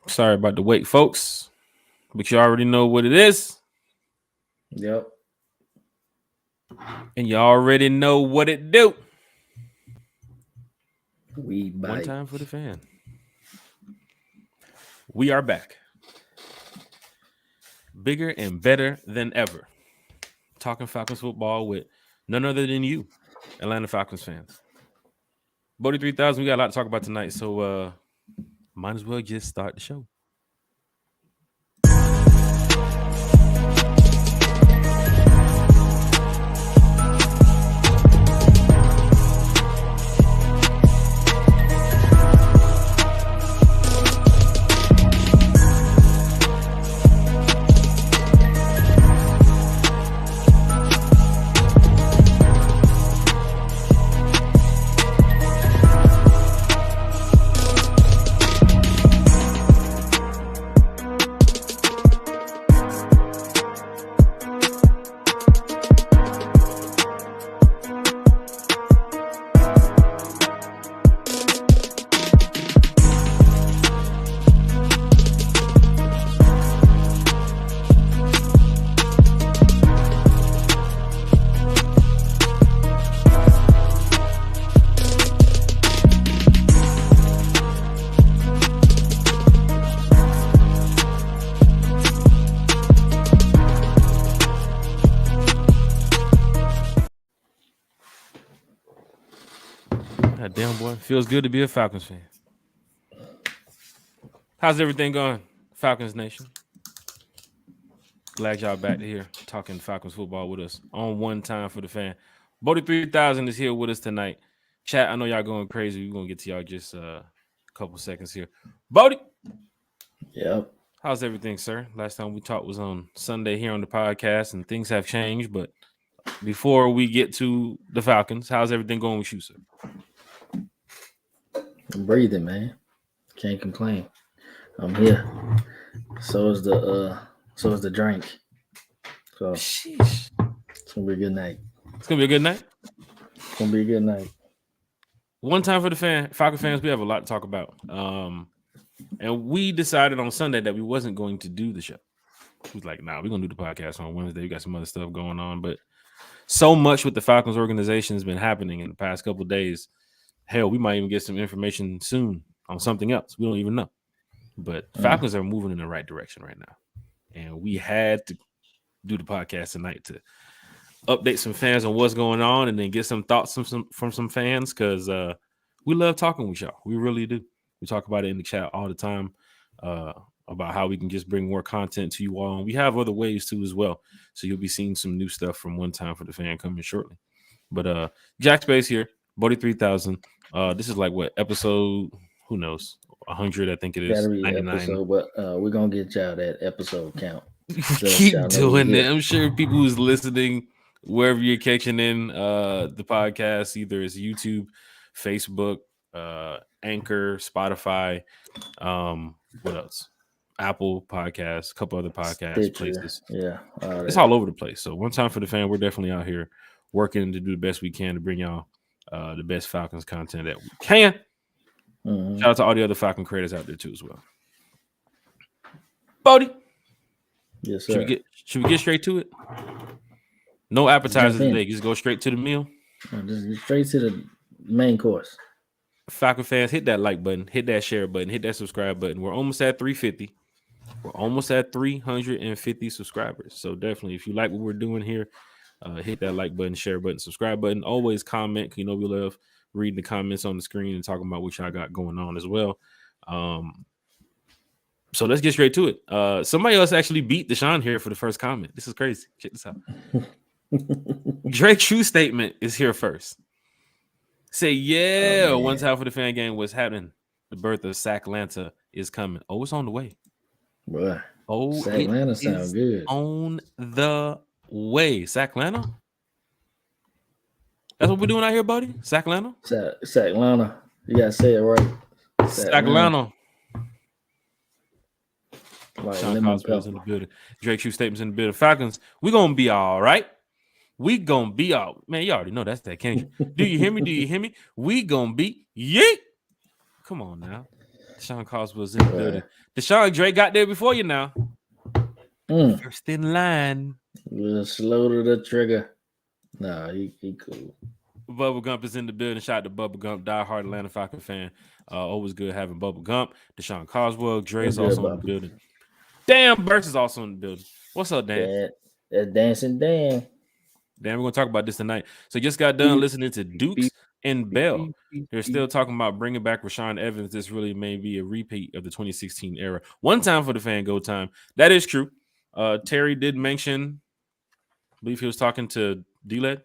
Sorry about the wait, folks, but you already know what it is. Yep. And you already know what it do. We One bite. time for the fan. We are back. Bigger and better than ever. Talking Falcons football with none other than you, Atlanta Falcons fans. Bodie 3000, we got a lot to talk about tonight, so might as well just start the show. God damn, boy. Feels good to be a Falcons fan. How's everything going, Falcons Nation? Glad y'all back to here talking Falcons football with us on One Time for the Fan. Bodie 3000 is here with us tonight. Chat, I know y'all going crazy. We're going to get to y'all just a couple seconds here. Bodie. Yep. How's everything, sir? Last time we talked was on Sunday here on the podcast, and things have changed. But before we get to the Falcons, how's everything going with you, sir? I'm breathing, man. Can't complain. I'm here. So is the drink. So Sheesh. it's gonna be a good night. It's going to be a good night. It's gonna be a good night. One time for the fan, Falcon fans, we have a lot to talk about. And we decided on Sunday that we wasn't going to do the show. We was like, nah, we're going to do the podcast on Wednesday. We got some other stuff going on. But so much with the Falcons organization has been happening in the past couple of days. Hell, we might even get some information soon on something else. We don't even know. But Falcons are moving in the right direction right now. And we had to do the podcast tonight to update some fans on what's going on and then get some thoughts from some fans because we love talking with y'all. We really do. We talk about it in the chat all the time about how we can just bring more content to you all. And we have other ways too as well. So you'll be seeing some new stuff from One Time for the Fan coming shortly. But Jack Space here, Bodie 3000. This is like what episode? Who knows? 100, I think it is. Gotta be 99. episode, but we're gonna get y'all that episode count. Keep doing it. I'm sure people who's listening, wherever you're catching in the podcast, either it's YouTube, Facebook, Anchor, Spotify, what else? Apple Podcasts, a couple other podcast places. Yeah, it's all over the place. So One Time for the Fan, we're definitely out here working to do the best we can to bring y'all the best Falcons content that we can. Mm-hmm. Shout out to all the other Falcon creators out there too as well. Bodie. Yes, sir. Should we get straight to it? No appetizers today. Just go straight to the meal. Just straight to the main course. Falcon fans, hit that like button, hit that share button, hit that subscribe button. We're almost at 350. We're almost at 350 subscribers. So definitely, if you like what we're doing here, hit that like button, share button, subscribe button. Always comment. You know we love reading the comments on the screen and talking about what y'all got going on as well. So let's get straight to it. Somebody else actually beat Deshaun here for the first comment. This is crazy. Check this out. Drake's true statement is here first. Say, yeah, One Time for the Fan game was happening. The birth of Sacklanta is coming. Oh, it's on the way. Boy. Oh, Sacklanta sounds good. On the way. Sacklanta? That's what we're doing out here, buddy? Sacklanta? Sacklanta. You gotta say it right. Sacklanta. Like Sean Cosgrove in the building. Drake shoe statements in the building. Falcons, we gonna be all right. We gonna be all, man. You already know that's that Kendrick. Do you hear me? Do you hear me? We gonna be yeet. Come on now. Deshaun Coswell's in the building. Deshaun Drake got there before you now. First in line. Slow to the trigger. Nah, he cool. Bubba Gump is in the building. Shout out to Bubba Gump, diehard Atlanta Falcons fan. Always good having Bubba Gump. Deshaun Coswell. Dre is also in the building. Damn, Burks is also in the building. What's up, Dan? That's Dancing Dan. Dan, we're going to talk about this tonight. So just got done listening to Dukes and Bell. They're still talking about bringing back Rashaan Evans. This really may be a repeat of the 2016 era. One time for the fan go time. That is true. Terry did mention, I believe he was talking to D-Led,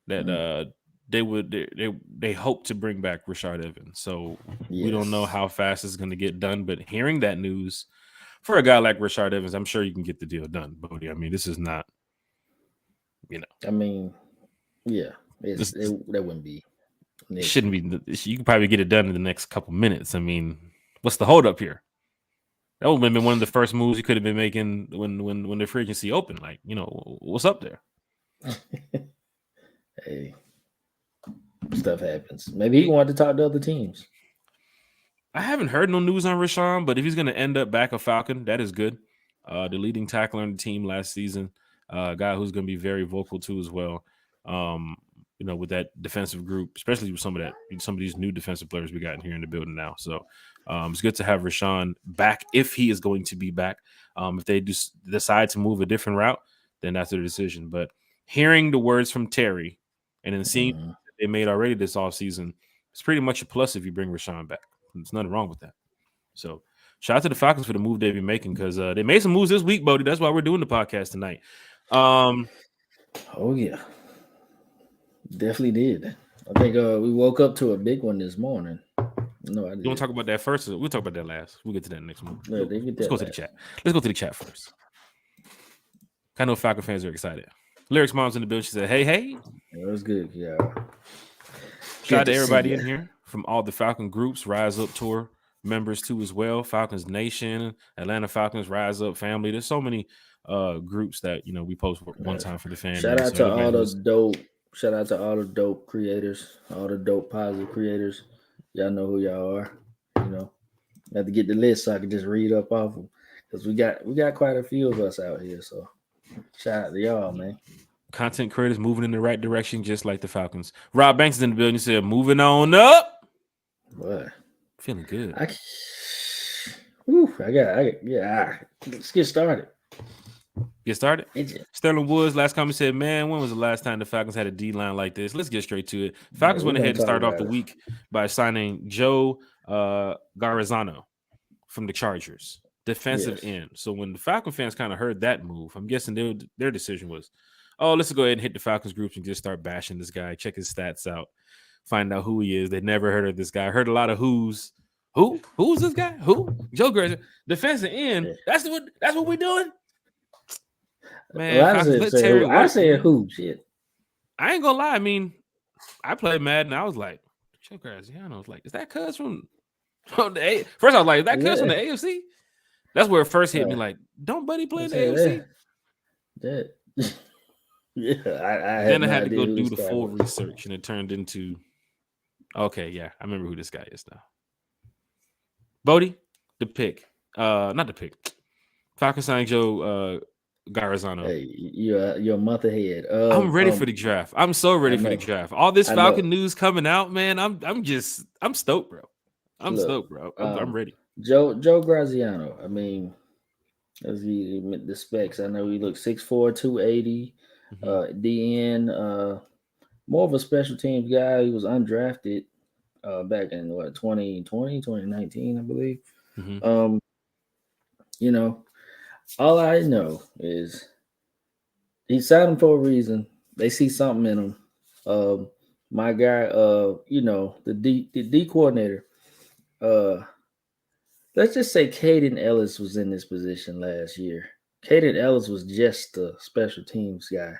that they hope to bring back Rashaan Evans. So we don't know how fast it's going to get done, but hearing that news for a guy like Rashaan Evans, I'm sure you can get the deal done, Bodie. I mean, this is not, I mean, yeah, that wouldn't be. It shouldn't be. You can probably get it done in the next couple minutes. I mean, what's the holdup here? That would have been one of the first moves he could have been making when the free agency opened. Like, what's up there? Hey, stuff happens. Maybe he wanted to talk to other teams. I haven't heard no news on Rashaan, but if he's going to end up back a Falcon, that is good. The leading tackler on the team last season, a guy who's going to be very vocal too as well. With that defensive group, especially with some of these new defensive players we got in here in the building now. So it's good to have Rashaan back if he is going to be back. If they decide to move a different route, then that's their decision. But hearing the words from Terry and then seeing that they made already this offseason, it's pretty much a plus if you bring Rashaan back. There's nothing wrong with that. So shout out to the Falcons for the move they've been making because they made some moves this week, Bodie. That's why we're doing the podcast tonight. Oh, yeah. Definitely did. I think we woke up to a big one this morning. No, I did. You want to talk about that first? We'll talk about that last. We'll get to that next one. No, Let's go to the chat. Let's go to the chat first. I know Falcon fans are excited. Lyrics Mom's in the building. She said, hey. It was good, yeah. Shout out to everybody in here from all the Falcon groups, Rise Up Tour members too as well. Falcons Nation, Atlanta Falcons, Rise Up Family. There's so many groups that we post one time for the fans. Shout out to all the dope creators, all the dope positive creators. Y'all know who y'all are. I have to get the list so I can just read up off them because we got quite a few of us out here. So shout out to y'all, man. Content creators moving in the right direction, just like the Falcons. Rob Banks is in the building. He said, "Moving on up." What? Feeling good. Let's get started. Get started? Sterling Woods, last comment said, man, when was the last time the Falcons had a D-line like this? Let's get straight to it. Falcons went ahead and started off the week by signing Joe Garazano from the Chargers, defensive end. So when the Falcon fans kind of heard that move, I'm guessing their decision was, let's go ahead and hit the Falcons groups and just start bashing this guy, check his stats out, find out who he is. They never heard of this guy. Heard a lot of who's. Who's this guy? Who? Joe Garazano, defensive end. That's what we're doing? Man, I said who? Shit. I ain't gonna lie. I mean, I played Madden. I was like, Joe Graziano. I was like, is that cuz from the A? First, I was like, is that cuz from the AFC? That's where it first hit me. Like, don't Buddy play in the AFC? Then I had to go do the full research, and it turned into, okay, yeah, I remember who this guy is now. Bodie, the pick. Not the pick. Falcons signed Joe Garazano. Hey, you're a month ahead. I'm ready for the draft. I'm so ready for the draft. All this Falcon news coming out, man. I'm stoked, bro. I'm stoked, bro. I'm ready. Joe Graziano. I mean, as the specs, I know he looks 6'4", 280. DN. More of a special teams guy. He was undrafted back in 2020, 2019, I believe. All I know is he signed him for a reason. They see something in him. My guy, the D coordinator. Let's just say Caden Ellis was in this position last year. Caden Ellis was just a special teams guy,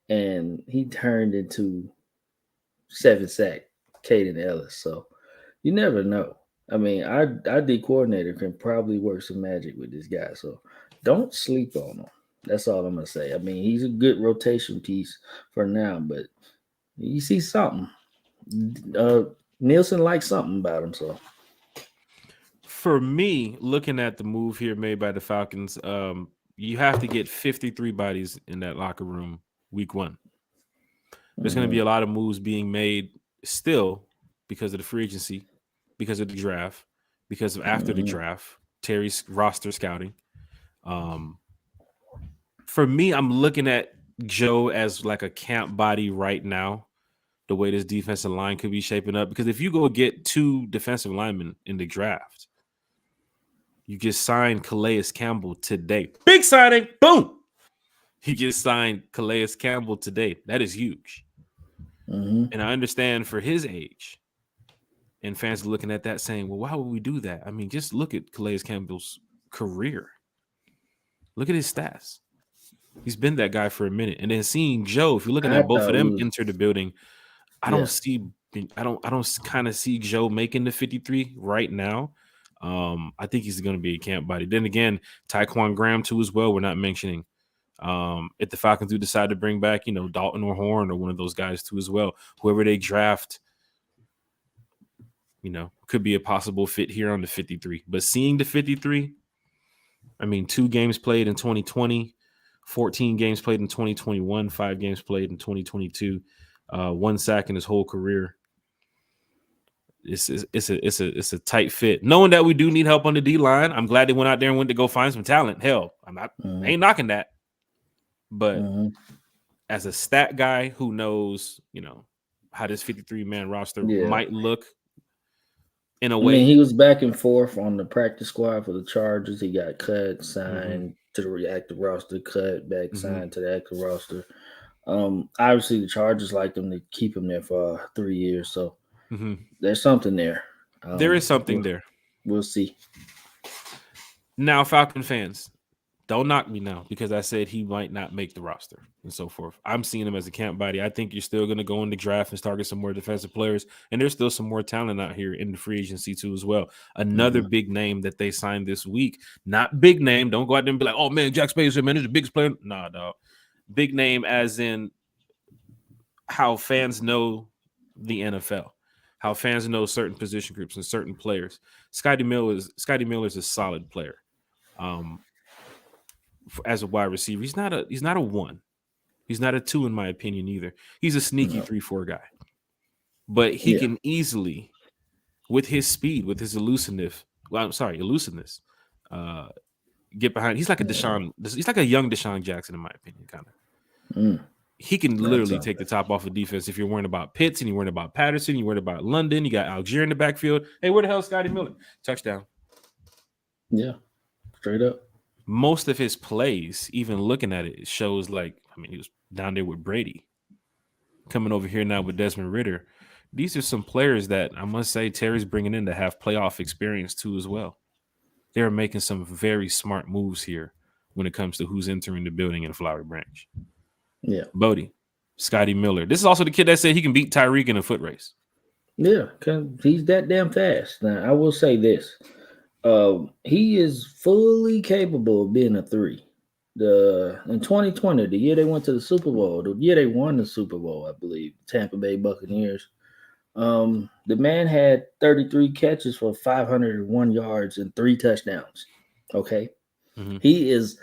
and he turned into 7-sack Caden Ellis. So you never know. I mean, our D coordinator can probably work some magic with this guy. So don't sleep on him. That's all I'm going to say. I mean, he's a good rotation piece for now, but you see something. Nielsen likes something about him. So For me, looking at the move here made by the Falcons, you have to get 53 bodies in that locker room week 1. There's going to be a lot of moves being made still because of the free agency, because of the draft, because of after the draft, Terry's roster scouting. For me, I'm looking at Joe as like a camp body right now, the way this defensive line could be shaping up. Because if you go get 2 defensive linemen in the draft, you just signed Calais Campbell today. Big signing. Boom. You just signed Calais Campbell today. That is huge. And I understand for his age, and fans are looking at that saying, well, why would we do that? I mean, just look at Calais Campbell's career. Look at his stats. He's been that guy for a minute. And then seeing Joe, if you're looking at both of them enter the building, I don't kind of see Joe making the 53 right now. I think he's going to be a camp body. Then again, Tyquan Graham too as well. We're not mentioning. If the Falcons do decide to bring back, Dalton or Horn or one of those guys too as well, whoever they draft, could be a possible fit here on the 53. But seeing the 53, I mean, 2 games played in 2020, 14 games played in 2021, 5 games played in 2022, 1 sack in his whole career. It's a tight fit. Knowing that we do need help on the D line, I'm glad they went out there and went to go find some talent. Hell, I ain't knocking that. But as a stat guy who knows, how this 53-man roster might look in a way. I mean, he was back and forth on the practice squad for the Chargers. He got cut, signed to the active roster, cut, back, signed to the active roster. Obviously, the Chargers like him to keep him there for 3 years. So there's something there. There is something there. We'll see. Now, Falcon fans, don't knock me now because I said he might not make the roster and so forth. I'm seeing him as a camp body. I think you're still going to go in the draft and target some more defensive players. And there's still some more talent out here in the free agency too as well. Another big name that they signed this week. Not big name. Don't go out there and be like, oh, man, Jack Spacer, man, he's the biggest player. Nah, dog. Big name as in how fans know the NFL. How fans know certain position groups and certain players. Scotty Miller is a solid player. As a wide receiver, he's not a 1. He's not a 2 in my opinion either. He's a sneaky 3-4 guy. But he can easily, with his speed, with his elusiveness, get behind. He's like a he's like a young Deshaun Jackson in my opinion, kind of. He can literally take the top off of defense if you're worrying about Pitts and you're worrying about Patterson, you're worried about London, you got Algier in the backfield. Hey, where the hell is Scotty Miller? Touchdown. Yeah, straight up. Most of his plays, even looking at it, shows he was down there with Brady. Coming over here now with Desmond Ridder. These are some players that I must say Terry's bringing in to have playoff experience too as well. They're making some very smart moves here when it comes to who's entering the building in Flowery Branch. Yeah. Bodie, Scotty Miller. This is also the kid that said he can beat Tyreek in a foot race. Yeah, because he's that damn fast. Now, I will say this. He is fully capable of being a 3. In 2020, the year they went to the Super Bowl, the year they won the Super Bowl, I believe, Tampa Bay Buccaneers. The man had 33 catches for 501 yards and 3 touchdowns. Okay, He is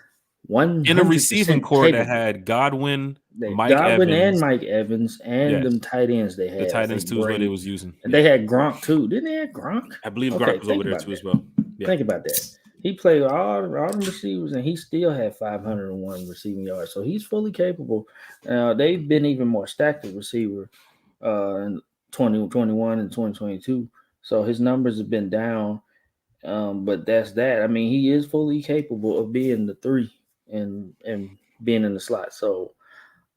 100% in a receiving core that had Godwin, Mike Evans, and them tight ends they had. The tight ends too is what they was using. And they had Gronk too. Didn't they have Gronk? I believe Gronk was over there too as well. Yeah. Think about that. He played all the receivers, and he still had 501 receiving yards. So he's fully capable. They've been even more stacked at receiver in 2021 and 2022. So his numbers have been down. But that's that. I mean, he is fully capable of being the 3 and being in the slot. So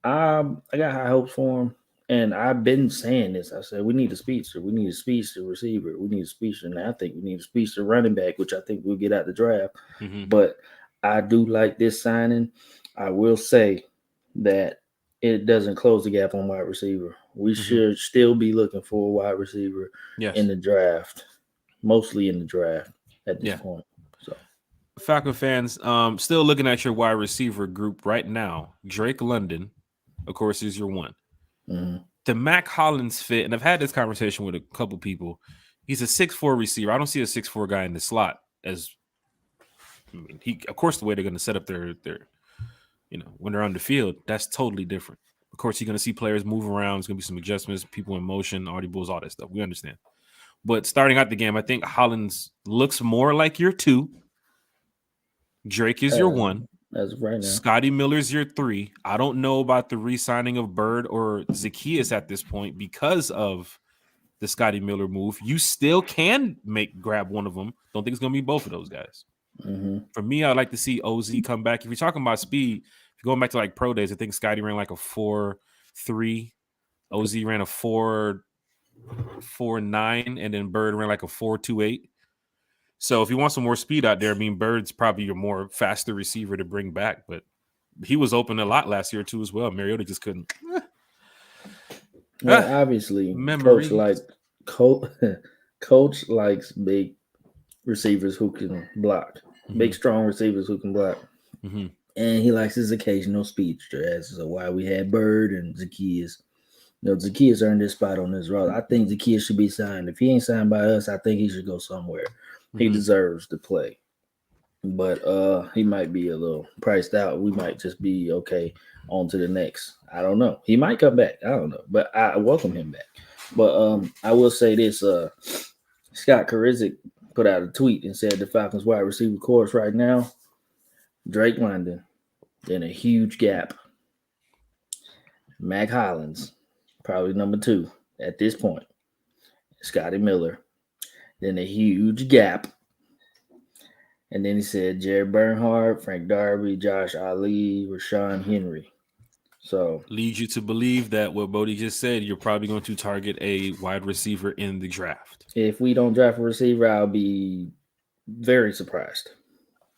I got high hopes for him. And I've been saying this. I said, we need a speedster. We need a speedster receiver. We need a speedster. And I think we need a speedster running back, which I think we'll get out the draft. But I do like this signing. I will say that it doesn't close the gap on wide receiver. We should still be looking for a wide receiver in the draft, mostly in the draft at this point. So, Falcon fans, still looking at your wide receiver group right now. Drake London, of course, is your 1. The Mac Hollins fit, and I've had this conversation with a couple people, He's a 6'4" receiver. I don't see a 6'4" guy in the slot as. I mean, of course, the way they're going to set up their when they're on the field, that's totally different. Of course, you're going to see players move around. There's going to be some adjustments, people in motion, audibles, all that stuff. We understand. But starting out the game, I think Hollins looks more like your 2. Drake is your 1. As of right now. Scotty Miller's your 3. I don't know about the re-signing of Bird or Zacchaeus at this point because of the Scotty Miller move. You still can grab one of them. Don't think it's going to be both of those guys. Mm-hmm. For me, I'd like to see OZ come back. If you're talking about speed, if you're going back to like pro days, I think Scotty ran like a 4.3. OZ ran a 4.9, and then Bird ran like a 4.28. So if you want some more speed out there, I mean, Bird's probably your more faster receiver to bring back, but he was open a lot last year too as well. Mariota just couldn't. Well, obviously, memories. Coach likes big receivers who can block, big strong receivers who can block, and he likes his occasional speedster. As to why we had Bird and Zacchaeus. Zacchaeus earned his spot on this road. I think Zacchaeus should be signed. If he ain't signed by us, I think he should go somewhere. He deserves to play. But he might be a little priced out. We might just be okay on to the next. I don't know. He might come back. I don't know. But I welcome him back. But I will say this. Scott Karizic put out a tweet and said the Falcons wide receiver course right now, Drake London, then a huge gap. Mac Hollins, probably number 2 at this point. Scotty Miller. Then a huge gap. And then he said Jared Bernhardt, Frank Darby, Josh Ali, Rashawn Henry. So leads you to believe that what Bodie just said, you're probably going to target a wide receiver in the draft. If we don't draft a receiver, I'll be very surprised.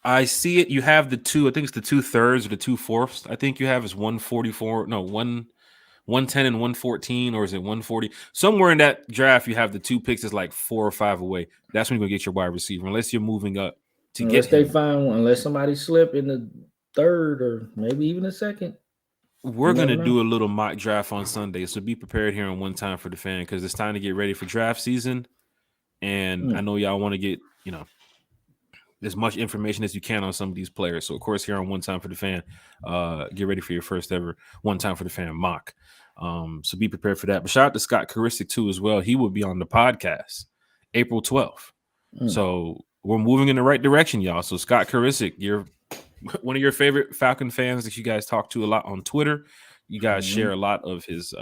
I see it. You have the 2, I think it's the 2/3 or the 2/4. I think you have is 144. No, 110 and 114, or is it 140? Somewhere in that draft, you have the 2 picks is like 4 or 5 away. That's when you're gonna get your wide receiver, unless you're moving up to unless get they him. find one, unless somebody slip in the 3rd or maybe even the 2nd. We're gonna do a little mock draft on Sunday, so be prepared here on One Time for the Fan, because it's time to get ready for draft season. And I know y'all want to get as much information as you can on some of these players. So of course, here on One Time for the Fan, get ready for your first ever One Time for the Fan mock. So be prepared for that. But shout out to Scott Karizic too as well. He will be on the podcast April 12th. So we're moving in the right direction, y'all. So Scott Karizic, you're one of your favorite Falcon fans that you guys talk to a lot on Twitter. You guys share a lot of his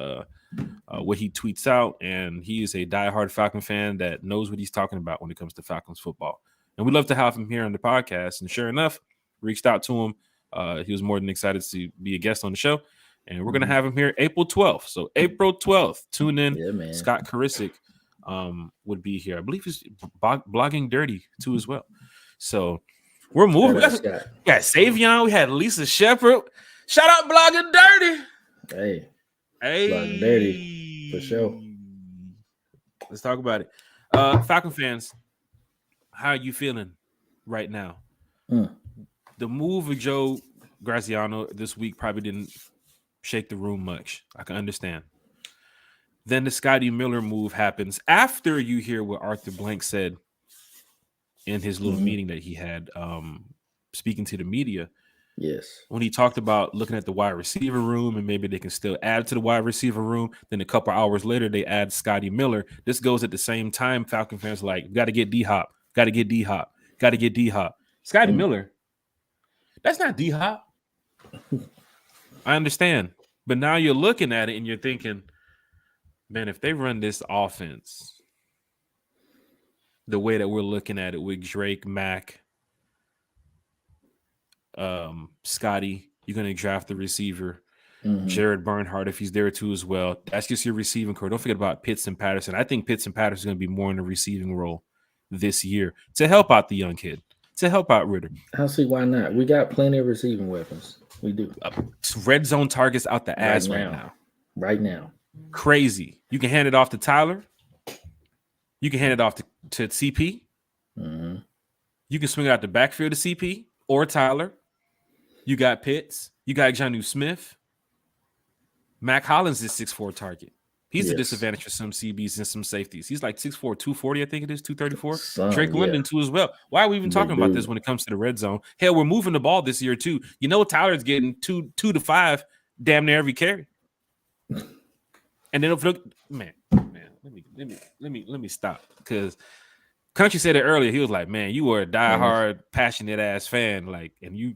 what he tweets out, and he is a diehard Falcon fan that knows what he's talking about when it comes to Falcons football. And we'd love to have him here on the podcast. And sure enough, reached out to him. He was more than excited to be a guest on the show. And we're going to have him here April 12th. So April 12th, tune in. Yeah, man. Scott Karizic would be here. I believe he's blogging dirty too as well. So we're moving. We got Savion. We had Lisa Shepard. Shout out blogging dirty. Hey. Blogging dirty for sure. Let's talk about it. Falcon fans, how are you feeling right now? The move of Joe Graziano this week probably didn't shake the room much. I can understand. Then the Scotty Miller move happens after you hear what Arthur Blank said in his little meeting that he had speaking to the media. Yes. When he talked about looking at the wide receiver room and maybe they can still add to the wide receiver room. Then a couple hours later, they add Scotty Miller. This goes at the same time. Falcon fans are like, got to get D-Hop. Got to get D-Hop. Got to get D-Hop. Scotty Miller, that's not D-Hop. I understand. But now you're looking at it and you're thinking, man, if they run this offense the way that we're looking at it with Drake, Mac, Scotty, you're going to draft the receiver. Jared Bernhardt, if he's there too as well. That's just your receiving core. Don't forget about Pitts and Patterson. I think Pitts and Patterson are going to be more in the receiving role this year to help out the young kid, to help out Ridder. I'll see why not. We got plenty of receiving weapons. We do. Red zone targets out the ass right now. Right now. Crazy. You can hand it off to Tyler. You can hand it off to CP. You can swing it out the backfield to CP or Tyler. You got Pitts. You got Jonnu Smith. Mac Hollins is 6'4" target. He's a Yes. disadvantage for some CBs and some safeties. He's like 6'4", 240, I think it is, 234. Some, Drake yeah. London, too, as well. Why are we even Big talking about this dude. when it comes to the red zone? Hell, we're moving the ball this year, too. You know, Tyler's getting 2 to 5 damn near every carry. And then, man, let me stop. Because Country said it earlier. He was like, man, you were a diehard, passionate-ass fan. Like, and you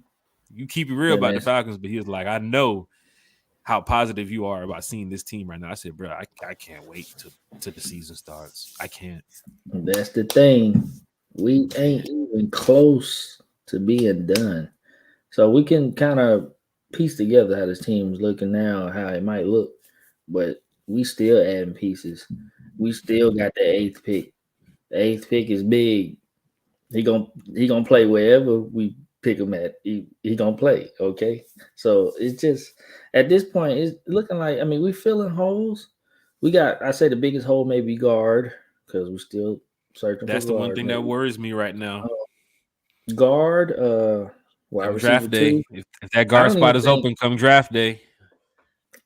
keep it real about the Falcons. But he was like, I know how positive you are about seeing this team right now. I said, bro, I can't wait till the season starts. I can't. That's the thing. We ain't even close to being done. So we can kind of piece together how this team's looking now, how it might look. But we still adding pieces. We still got the 8th pick. The 8th pick is big. He gonna play wherever we pick him at. He gonna play. Okay. So it's just at this point, it's looking like, I mean, we filling holes. We got, I say the biggest hole may be guard, because we're still searching That's for the guard. one thing that worries me right now. Guard, wide come receiver draft day. 2. If that guard spot is open, come draft day.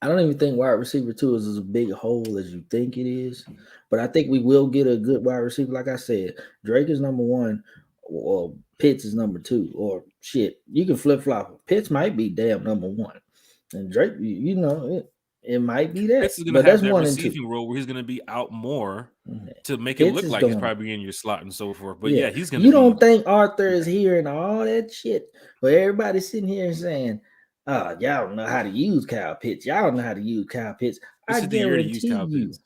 I don't even think wide receiver 2 is as big a hole as you think it is. But I think we will get a good wide receiver. Like I said, Drake is number 1, or Pitts is number 2, or shit. You can flip flop. Pitts might be damn number 1, and Drake, you know, it might be that. Pitts is But gonna have that's that 1 and 2. receiving role where he's gonna be out more to make Pitts it look is like he's gone. probably in your slot and so forth. But yeah, he's gonna. You don't think Arthur is hearing all that shit? But everybody's sitting here saying, "Oh, y'all don't know how to use Kyle Pitts. Y'all don't know how to use Kyle Pitts." This is the year to use Kyle Pitts.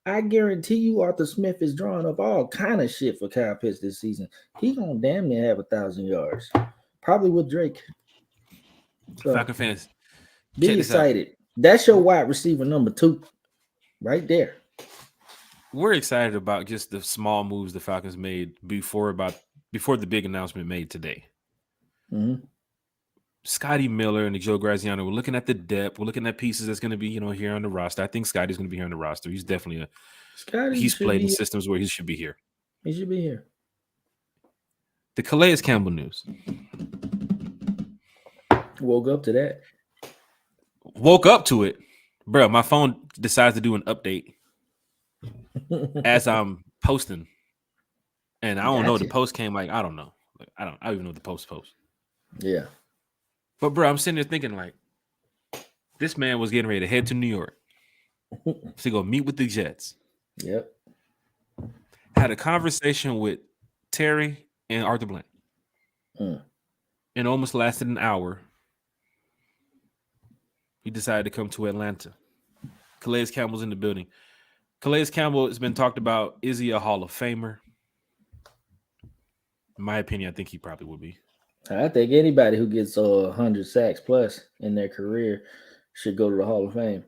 I guarantee you, Arthur Smith is drawing up all kind of shit for Kyle Pitts this season. He gonna damn near have 1,000 yards, probably with Drake. So, Falcon fans, be excited. That's your wide receiver number 2, right there. We're excited about just the small moves the Falcons made before the big announcement made today. Mm-hmm. Scotty Miller and Joe Graziano, we're looking at the depth. We're looking at pieces that's going to be, here on the roster. I think Scotty's going to be here on the roster. He's definitely he's played in systems where he should be here. He should be here. The Calais Campbell news. Woke up to that. Woke up to it. Bro, my phone decides to do an update as I'm posting. And I don't know. The post came like, I don't know. Like, I don't even know the post. Yeah. But bro, I'm sitting there thinking like, this man was getting ready to head to New York to go meet with the Jets. Yep. Had a conversation with Terry and Arthur Blank. And almost lasted an hour. He decided to come to Atlanta. Calais Campbell's in the building. Calais Campbell has been talked about. Is he a Hall of Famer? In my opinion, I think he probably would be. I think anybody who gets 100 sacks plus in their career should go to the Hall of Fame,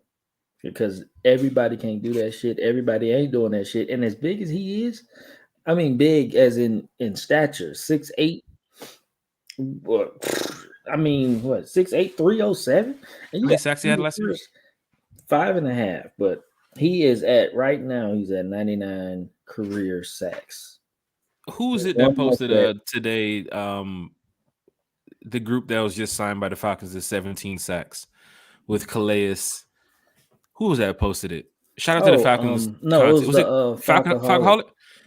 because everybody can't do that shit. Everybody ain't doing that shit. And as big as he is, I mean, big as in stature, 6'8". I mean, 6'8", 307? How many sacks he had last year? 5.5. But he is right now, he's at 99 career sacks. Who is it that posted today? The group that was just signed by the Falcons is 17 sacks with Calais. Who was that posted it? Shout out to the Falcons. No, it was it Falcoholic?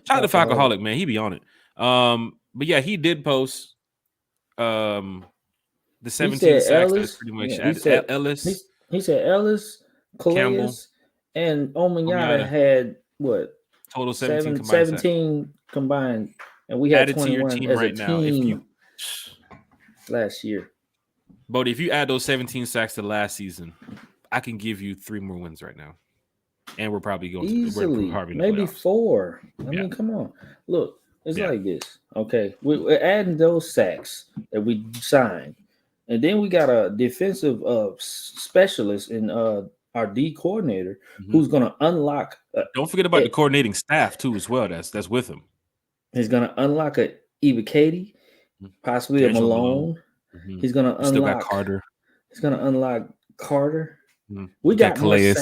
Shout out to Falcoholic, man. He be on it. But yeah, he did post the 17 sacks. That's pretty much Ellis. He said Ellis, Calais, Campbell, and Omanyata had what? Total 17 combined. 17 combined, and we had added 21 to your team as right a now. team last year. But if you add those 17 sacks to last season, I can give you 3 more wins right now. And we're probably going easily, to maybe 4. I mean, come on. Look, it's like this. Okay, we're adding those sacks that we signed, and then we got a defensive specialist in our D coordinator who's going to unlock. Don't forget about the coordinating staff too, as well. That's with him. He's going to unlock a Ebiketie, possibly a Malone. He's going to unlock. Still got Carter. He's going to unlock Carter. We got Calais.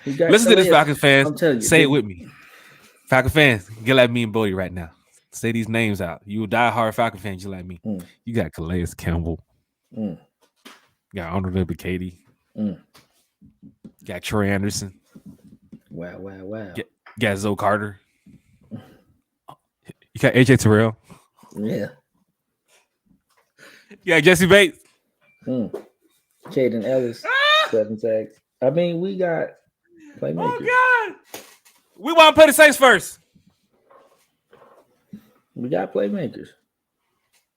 Listen to this, Falcons fans. Say it with me. Falcon fans, get like me and Bodie right now. Say these names out. You a diehard Falcon fan, you like me. You got Calais Campbell. You got Arnold Ebiketie. Got Troy Anderson. Wow. You got Zoe Carter. You got AJ Terrell. Yeah. You got Jesse Bates. Caden Ellis, 7 sacks. I mean, we got playmakers. Oh God. We want to play the Saints first. We got playmakers.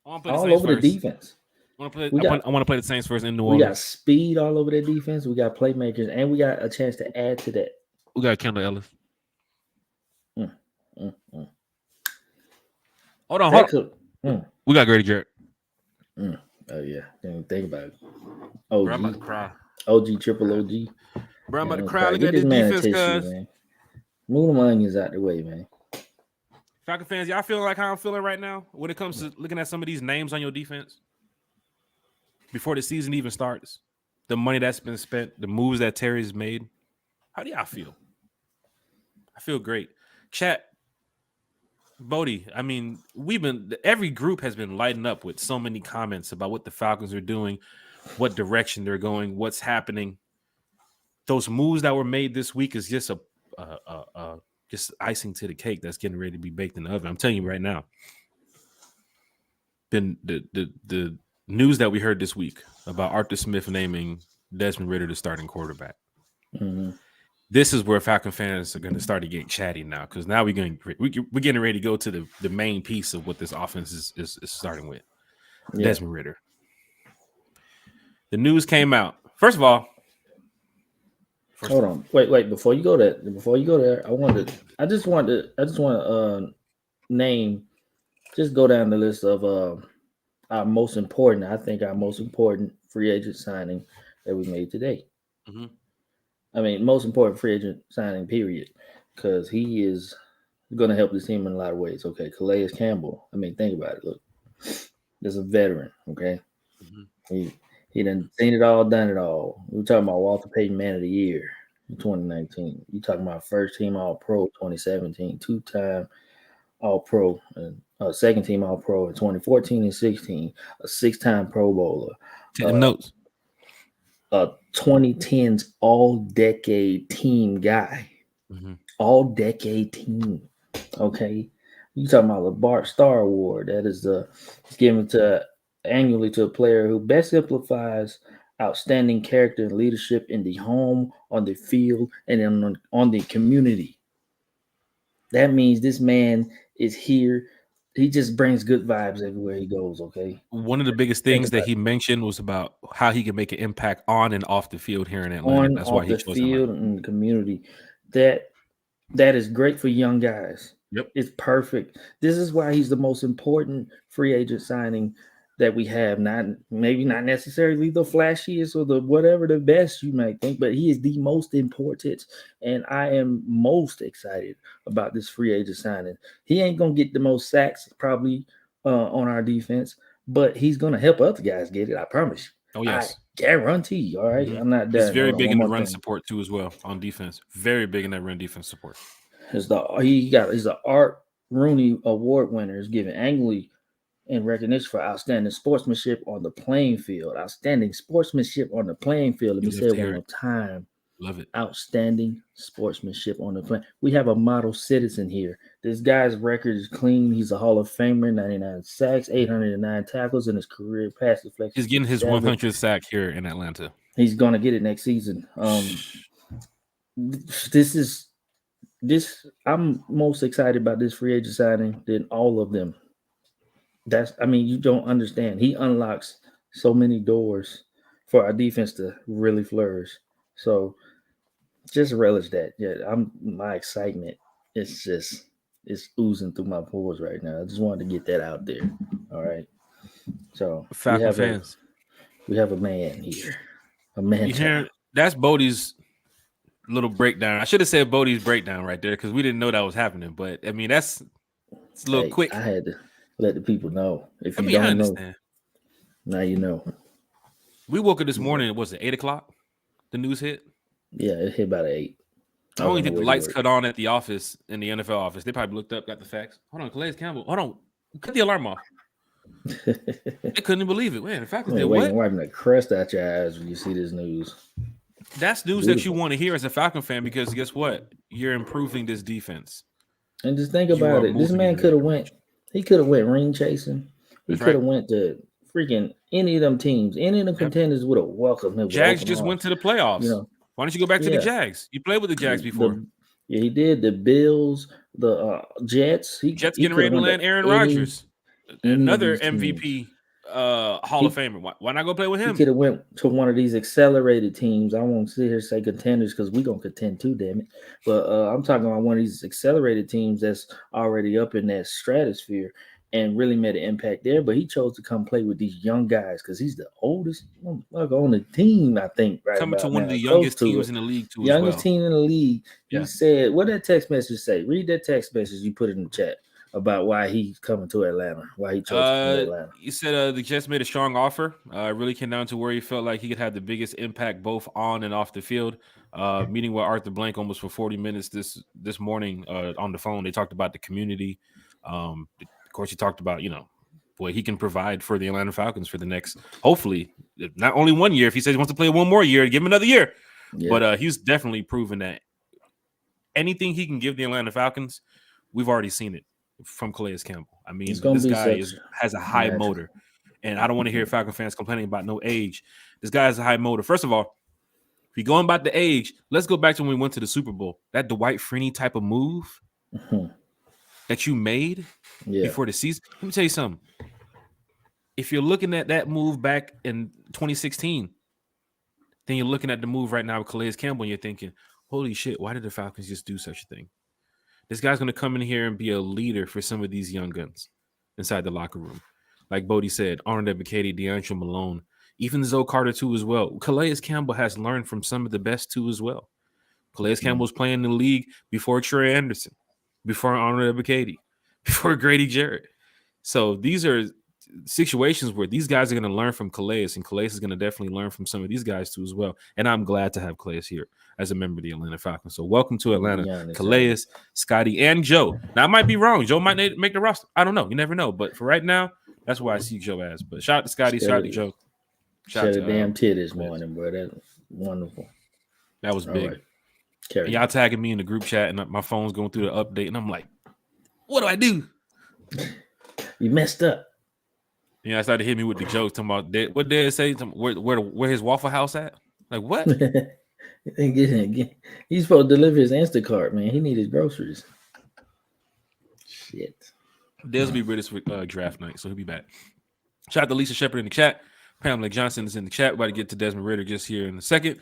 I want to play the All Saints over first. the defense. I want to play the Saints first in New We got Orleans. speed all over their defense. We got playmakers, and we got a chance to add to that. We got Kendall Ellis. Hold on. We got Grady Jarrett. Oh yeah, didn't think about it. Bro, I'm about to cry. OG, triple OG. Bro, I'm about to cry. Look Get at this this man a defense, tissue, cuz. man. Move the onions out the way, man. Falcon fans, y'all feeling like how I'm feeling right now when it comes to looking at some of these names on your defense before the season even starts? The money that's been spent, the moves that Terry's made. How do y'all feel? I feel great. Chat, Bodie, I mean, every group has been lighting up with so many comments about what the Falcons are doing, what direction they're going, what's happening. Those moves that were made this week is just just icing to the cake that's getting ready to be baked in the oven. I'm telling you right now. Then the news that we heard this week about Arthur Smith naming Desmond Ridder the starting quarterback. Mm-hmm. This is where Falcon fans are going to start to get chatty now, because now we're getting ready to go to the main piece of what this offense is starting with. Yeah. Desmond Ridder. The news came out. First of all, hold on. Wait. Before you go there, I just want to name. Just go down the list of our most important free agent signing that we made today. Mm-hmm. I mean, most important free agent signing, period, because he is going to help this team in a lot of ways. Okay, Calais Campbell. I mean, think about it. Look, there's a veteran. Okay, he done seen it all, done it all. We're talking about Walter Payton Man of the Year in 2019. You talking about first team All Pro 2017, 2-time All Pro, and second team All Pro in 2014 and 16, a 6-time Pro Bowler. Notes. A 2010s all-decade team guy. Mm-hmm. All-decade team. Okay. You talking about the Bart Starr Award. That is given annually to a player who best exemplifies outstanding character and leadership in the home, on the field, and on the community. That means this man is here. He just brings good vibes everywhere he goes, okay? One of the biggest things that he mentioned was about how he can make an impact on and off the field here in Atlanta. That's why he chose the field and the community. That is great for young guys. Yep. It's perfect. This is why he's the most important free agent signing that we have. Maybe not necessarily the flashiest or the whatever the best you might think, but he is the most important. And I am most excited about this free agent signing. He ain't gonna get the most sacks probably on our defense, but he's gonna help other guys get it. I promise you. Oh yes, I guarantee. All right, I'm not done. He's very big in the run support too, as well on defense. Very big in that run defense support. He's the Art Rooney Award winner is given annually in recognition for outstanding sportsmanship on the playing field. Outstanding sportsmanship on the playing field. Let me say it one more time. Love it. Outstanding sportsmanship on the plane. We have a model citizen here. This guy's record is clean. He's a Hall of Famer. 99 sacks, 809 tackles in his career. Pass deflection. He's getting his 100th sack here in Atlanta. He's gonna get it next season. I'm most excited about this free agent signing than all of them. You don't understand. He unlocks so many doors for our defense to really flourish. So just relish that. Yeah, my excitement it's oozing through my pores right now. I just wanted to get that out there. All right. So Falcon fans. We have a man here. A man. That's Bodie's little breakdown. I should have said Bodie's breakdown right there because we didn't know that was happening. But I mean, it's a little quick. I had to let the people know. If you don't know, now you know. We woke up this morning. Was it 8:00? The news hit. Yeah, it hit about 8. I don't even think the lights cut on at the office in the NFL office. They probably looked up, got the facts. Hold on, Calais Campbell. Hold on, cut the alarm off. They couldn't believe it. Man, the fact is, wiping the crust out your eyes when you see this news. That's news that you want to hear as a Falcon fan because guess what? You're improving this defense. And just think You about are it. This moving in man the could right have went. direction. He could have went ring chasing. He That's could right. have went to freaking any of them teams. Any of them Yep. contenders would have welcomed him with Jags open just went arms. to the playoffs. You know, Why don't you go back to the yeah. Jags? You played with the Jags before. Yeah, he did. The Bills, the Jets. Jets He getting could ready have to went land to Aaron any Rodgers, of another these teams. MVP Hall of He Famer. Why not go play with he him? could have went to one of these accelerated teams. I won't sit here and say contenders because we're gonna contend too, damn it. But I'm talking about one of these accelerated teams that's already up in that stratosphere and really made an impact there. But he chose to come play with these young guys because he's the oldest motherfucker on the team, I think, right Coming to about one of now, the close youngest to teams it. in the league too, Youngest as well. team in the league. Yeah. He said, "What that text message say? Read that text message you put in the chat about why he's coming to Atlanta. Why he chose to come to Atlanta." He said the Jets made a strong offer. It really came down to where he felt like he could have the biggest impact both on and off the field. Meeting with Arthur Blank almost for 40 minutes this morning on the phone. They talked about the community. Of course, he talked about, what he can provide for the Atlanta Falcons for the next, hopefully, not only 1 year. If he says he wants to play one more year, give him another year. Yeah. But he's definitely proven that anything he can give the Atlanta Falcons, we've already seen it from Calais Campbell. I mean, this guy has a high motor, and I don't want to hear Falcon fans complaining about no age. This guy has a high motor. First of all, if you're going about the age, let's go back to when we went to the Super Bowl. That Dwight Freeney type of move that you made before the season. Let me tell you something. If you're looking at that move back in 2016, then you're looking at the move right now with Calais Campbell, and you're thinking, holy shit, why did the Falcons just do such a thing? This guy's going to come in here and be a leader for some of these young guns inside the locker room. Like Bodie said, Arnold Ebiketie, DeAndre Malone, even Zoe Carter too as well. Calais Campbell has learned from some of the best too as well. Calais Campbell's playing in the league before Trey Anderson, before Arnold Ebiketie, before Grady Jarrett. So these are situations where these guys are going to learn from Calais, and Calais is going to definitely learn from some of these guys too as well. And I'm glad to have Calais here as a member of the Atlanta Falcons. So welcome to Atlanta, Calais, Scotty, and Joe. Now I might be wrong. Joe might make the roster. I don't know. You never know. But for right now, that's why I see Joe as. But shout out to Scotty, shout out to Joe. Shout out to damn tit this morning, bro. That's wonderful. That was big. Right. And y'all tagging me in the group chat, and my phone's going through the update, and I'm like, what do I do? You messed up. I started hitting me with the jokes talking about what did it say? Where his Waffle House at? Like what? He's supposed to deliver his Instacart, man. He need his groceries. Shit. Dez will be with us for draft night, so he'll be back. Shout out to Lisa Shepard in the chat. Pamela Johnson is in the chat. We're about to get to Desmond Ridder just here in a second.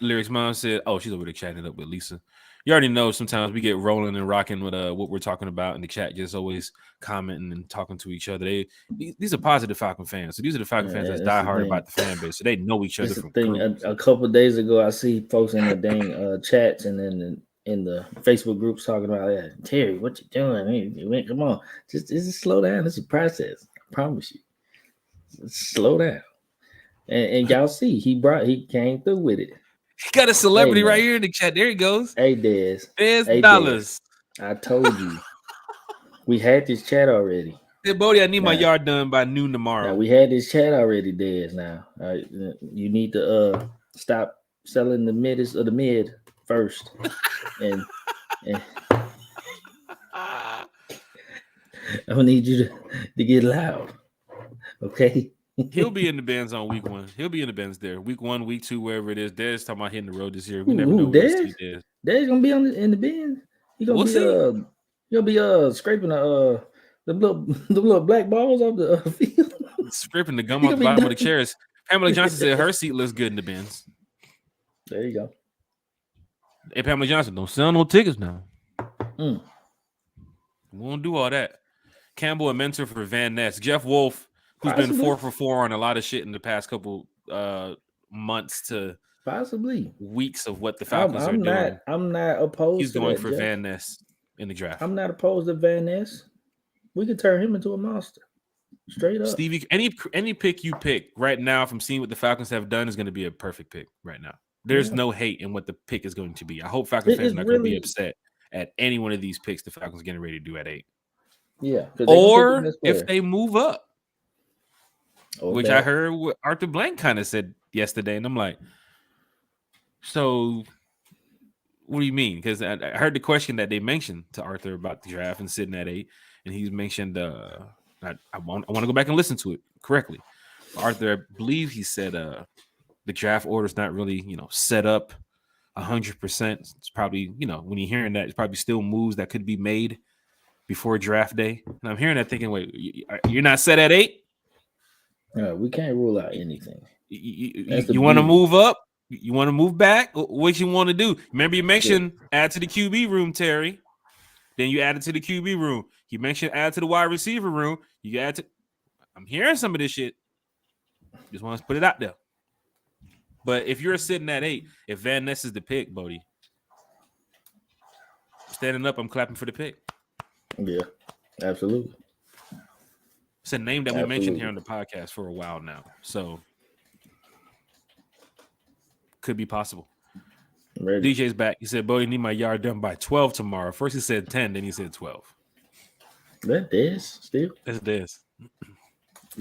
Lyric's mom said, "Oh, she's over there chatting it up with Lisa." You already know sometimes we get rolling and rocking with what we're talking about in the chat, just always commenting and talking to each other. These are positive Falcon fans. So these are the Falcon fans that die hard about the fan base. So they know each other from thing. A couple of days ago, I see folks in the dang chats and then in the Facebook groups talking about that. Terry, what you doing? Come on. Just slow down. It's a process. I promise you. Slow down. And y'all see, he came through with it. He got a celebrity right here in the chat. There he goes. Hey, Dez. Dez dollars. I told you. We had this chat already. Hey, Bodie, I need my yard done by noon tomorrow. Now, we had this chat already, Dez. Now, you need to stop selling the midest of the mid first. and I need you to get loud. Okay? He'll be in the Benz on week 1. He'll be in the Benz there. Week 1, week 2, wherever it is. Dez talking about hitting the road this year. We never know where to see Dez. Dez gonna be in the Benz. He gonna he'll be scraping the little black balls off the field. Scraping the gum off the bottom of the chairs. Pamela Johnson said her seat looks good in the Benz. There you go. Hey, Pamela Johnson, don't sell no tickets now. We won't do all that. Campbell, a mentor for Van Ness. Jeff Wolf, who's been 4 for 4 on a lot of shit in the past couple months to weeks of what the Falcons are doing. I'm not opposed. He's going for Van Ness in the draft. I'm not opposed to Van Ness. We could turn him into a monster, straight up. Stevie, any pick you pick right now from seeing what the Falcons have done is going to be a perfect pick right now. There's no hate in what the pick is going to be. I hope Falcons fans are not going to be upset at any one of these picks the Falcons are getting ready to do at 8. Yeah, or if they move up. Which I heard what Arthur Blank kind of said yesterday, and I'm like, So what do you mean? Because I heard the question that they mentioned to Arthur about the draft and sitting at 8, and he's mentioned. I want to go back and listen to it correctly. Arthur, I believe he said the draft order is not really set up 100%. It's probably when you're hearing that, it's probably still moves that could be made before draft day. And I'm hearing that thinking, wait, you're not set at 8? We can't rule out anything. You want to move up? You want to move back? What you want to do? Remember, you mentioned add to the QB room, Terry. Then you add it to the QB room. You mentioned add to the wide receiver room. You add to. I'm hearing some of this shit. Just want to put it out there. But if you're sitting at 8, if Van Ness is the pick, Bodie, standing up, I'm clapping for the pick. Yeah, absolutely. It's a name that we mentioned here on the podcast for a while now. So could be possible. DJ's back. He said, Bodie, need my yard done by 12 tomorrow. First he said 10, then he said 12. That Dez still? That's Dez.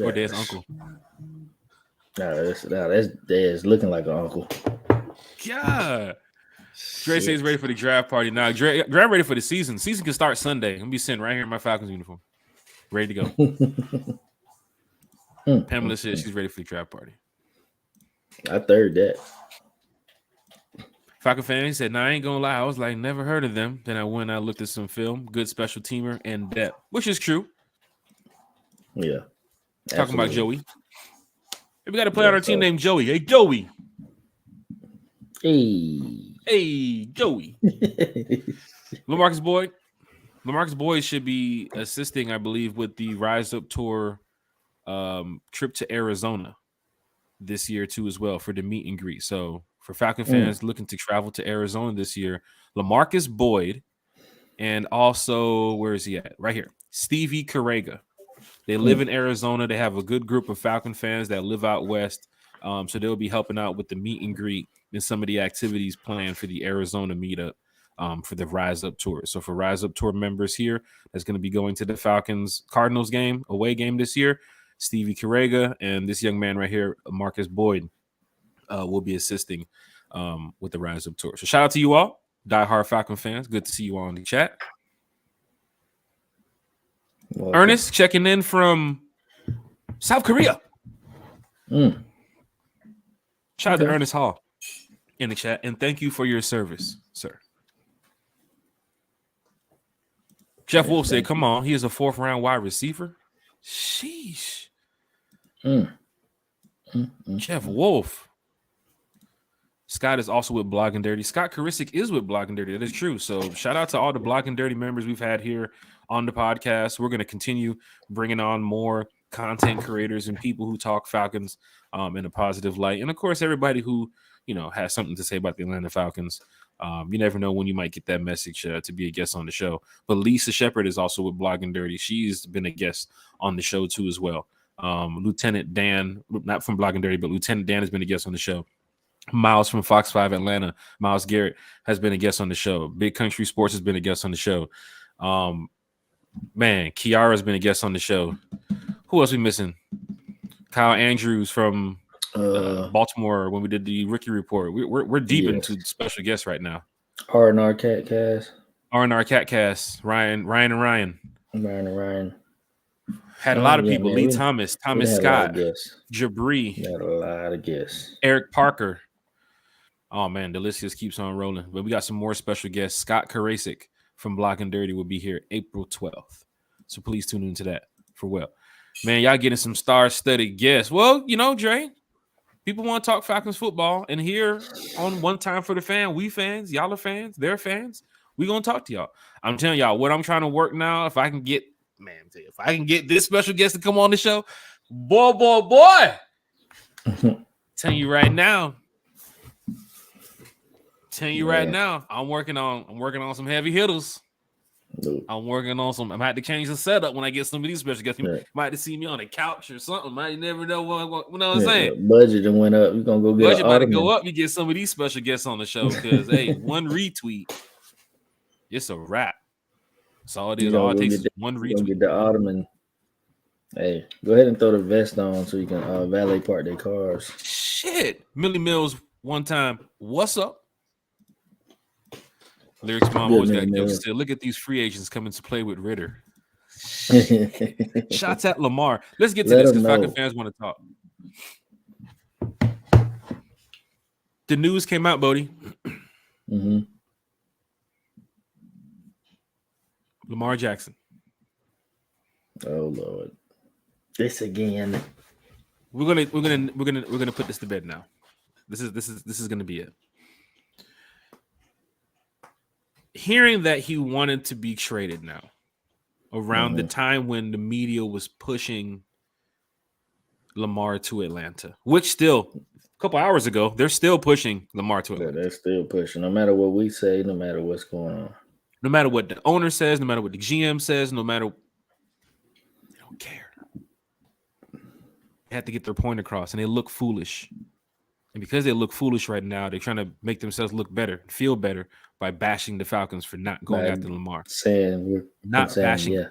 Or Dez's uncle. No, that's Dez looking like an uncle. God. Dre says he's ready for the draft party. Now, Dre, I'm ready for the season. Season can start Sunday. I'm going to be sitting right here in my Falcons uniform. Ready to go. Pamela says she's ready for the draft party. I third that. Falcon fan, he said, I ain't gonna lie. I was like, never heard of them. Then I went and I looked at some film. Good special teamer and depth, which is true. Yeah. Talking about Joey. We got to play on our team named Joey. Hey, Joey. Hey, Joey. LaMarcus Boyd. LaMarcus Boyd should be assisting, I believe, with the Rise Up Tour trip to Arizona this year, too, as well, for the meet and greet. So, for Falcon fans looking to travel to Arizona this year, LaMarcus Boyd, and also, where is he at? Right here. Stevie Carrega. They live in Arizona. They have a good group of Falcon fans that live out west. So they'll be helping out with the meet and greet and some of the activities planned for the Arizona meetup for the Rise Up Tour. So for Rise Up Tour members here, that's going to be going to the Falcons Cardinals game, away game this year. Stevie Carrega and this young man right here, Marcus Boyd, will be assisting with the Rise Up Tour. So shout out to you all, diehard Falcon fans. Good to see you all in the chat. Welcome. Ernest checking in from South Korea. Shout out to Ernest Hall in the chat, and thank you for your service, sir. Jeff Wolf said, come on, he is a 4th round wide receiver. Sheesh. Jeff Wolf. Scott is also with Blogging Dirty. Scott Karisic is with Blogging Dirty. That is true. So shout out to all the Blogging Dirty members we've had here on the podcast. We're going to continue bringing on more content creators and people who talk Falcons in a positive light. And, of course, everybody who, has something to say about the Atlanta Falcons. You never know when you might get that message to be a guest on the show. But Lisa Shepard is also with Blogging Dirty. She's been a guest on the show, too, as well. Lieutenant Dan, not from Blogging Dirty, but Lieutenant Dan has been a guest on the show. Miles from Fox 5 Atlanta, Miles Garrett, has been a guest on the show. Big Country Sports has been a guest on the show. Kiara's been a guest on the show. Who else we missing? Kyle Andrews from Baltimore when we did the Rookie Report. We're deep into special guests right now. R&R Catcast. R&R Catcast. Ryan. Had a lot of people. Lee Thomas Scott, Jabri. Had a lot of guests. Eric Parker. Oh, man, the list just keeps on rolling. But we got some more special guests. Scott Karasic from Block and Dirty will be here April 12th. So please tune into that for well. Man, y'all getting some star-studded guests. Well, Dre, people want to talk Falcons football. And here on One Time for the Fan, we fans, y'all are fans, they're fans. We're going to talk to y'all. I'm telling y'all what I'm trying to work now. If I can get this special guest to come on the show, boy. Telling you right now, I'm working on some heavy hitters. I'm working on some. I might have to change the setup when I get some of these special guests. You might have to see me on a couch or something. Might never know what I'm saying. Budget went up. You're gonna go get budget about to go up. You get some of these special guests on the show because one retweet, it's a wrap. That's all it is. All it takes is one retweet. Get the Ottoman. Hey, go ahead and throw the vest on so you can valet park their cars. Shit, Millie Mills One time, what's up? Lyrics mom Good always got man, jokes. man. Said, look at these free agents coming to play with Ridder. Shots at Lamar. Let's get to Let this him because Falcon know. fans want to talk. The news came out, Bodie. Mm-hmm. Lamar Jackson. Oh Lord, this again. We're gonna put this to bed now. This is gonna be it. Hearing that he wanted to be traded now, around the time when the media was pushing Lamar to Atlanta, which still a couple hours ago they're still pushing Lamar to Atlanta. They're still pushing, no matter what we say, no matter what's going on. No matter what the owner says, no matter what the GM says, no matter, they don't care. They have to get their point across, and they look foolish. And because they look foolish right now, they're trying to make themselves look better, feel better by bashing the Falcons for not going after Lamar. Bashing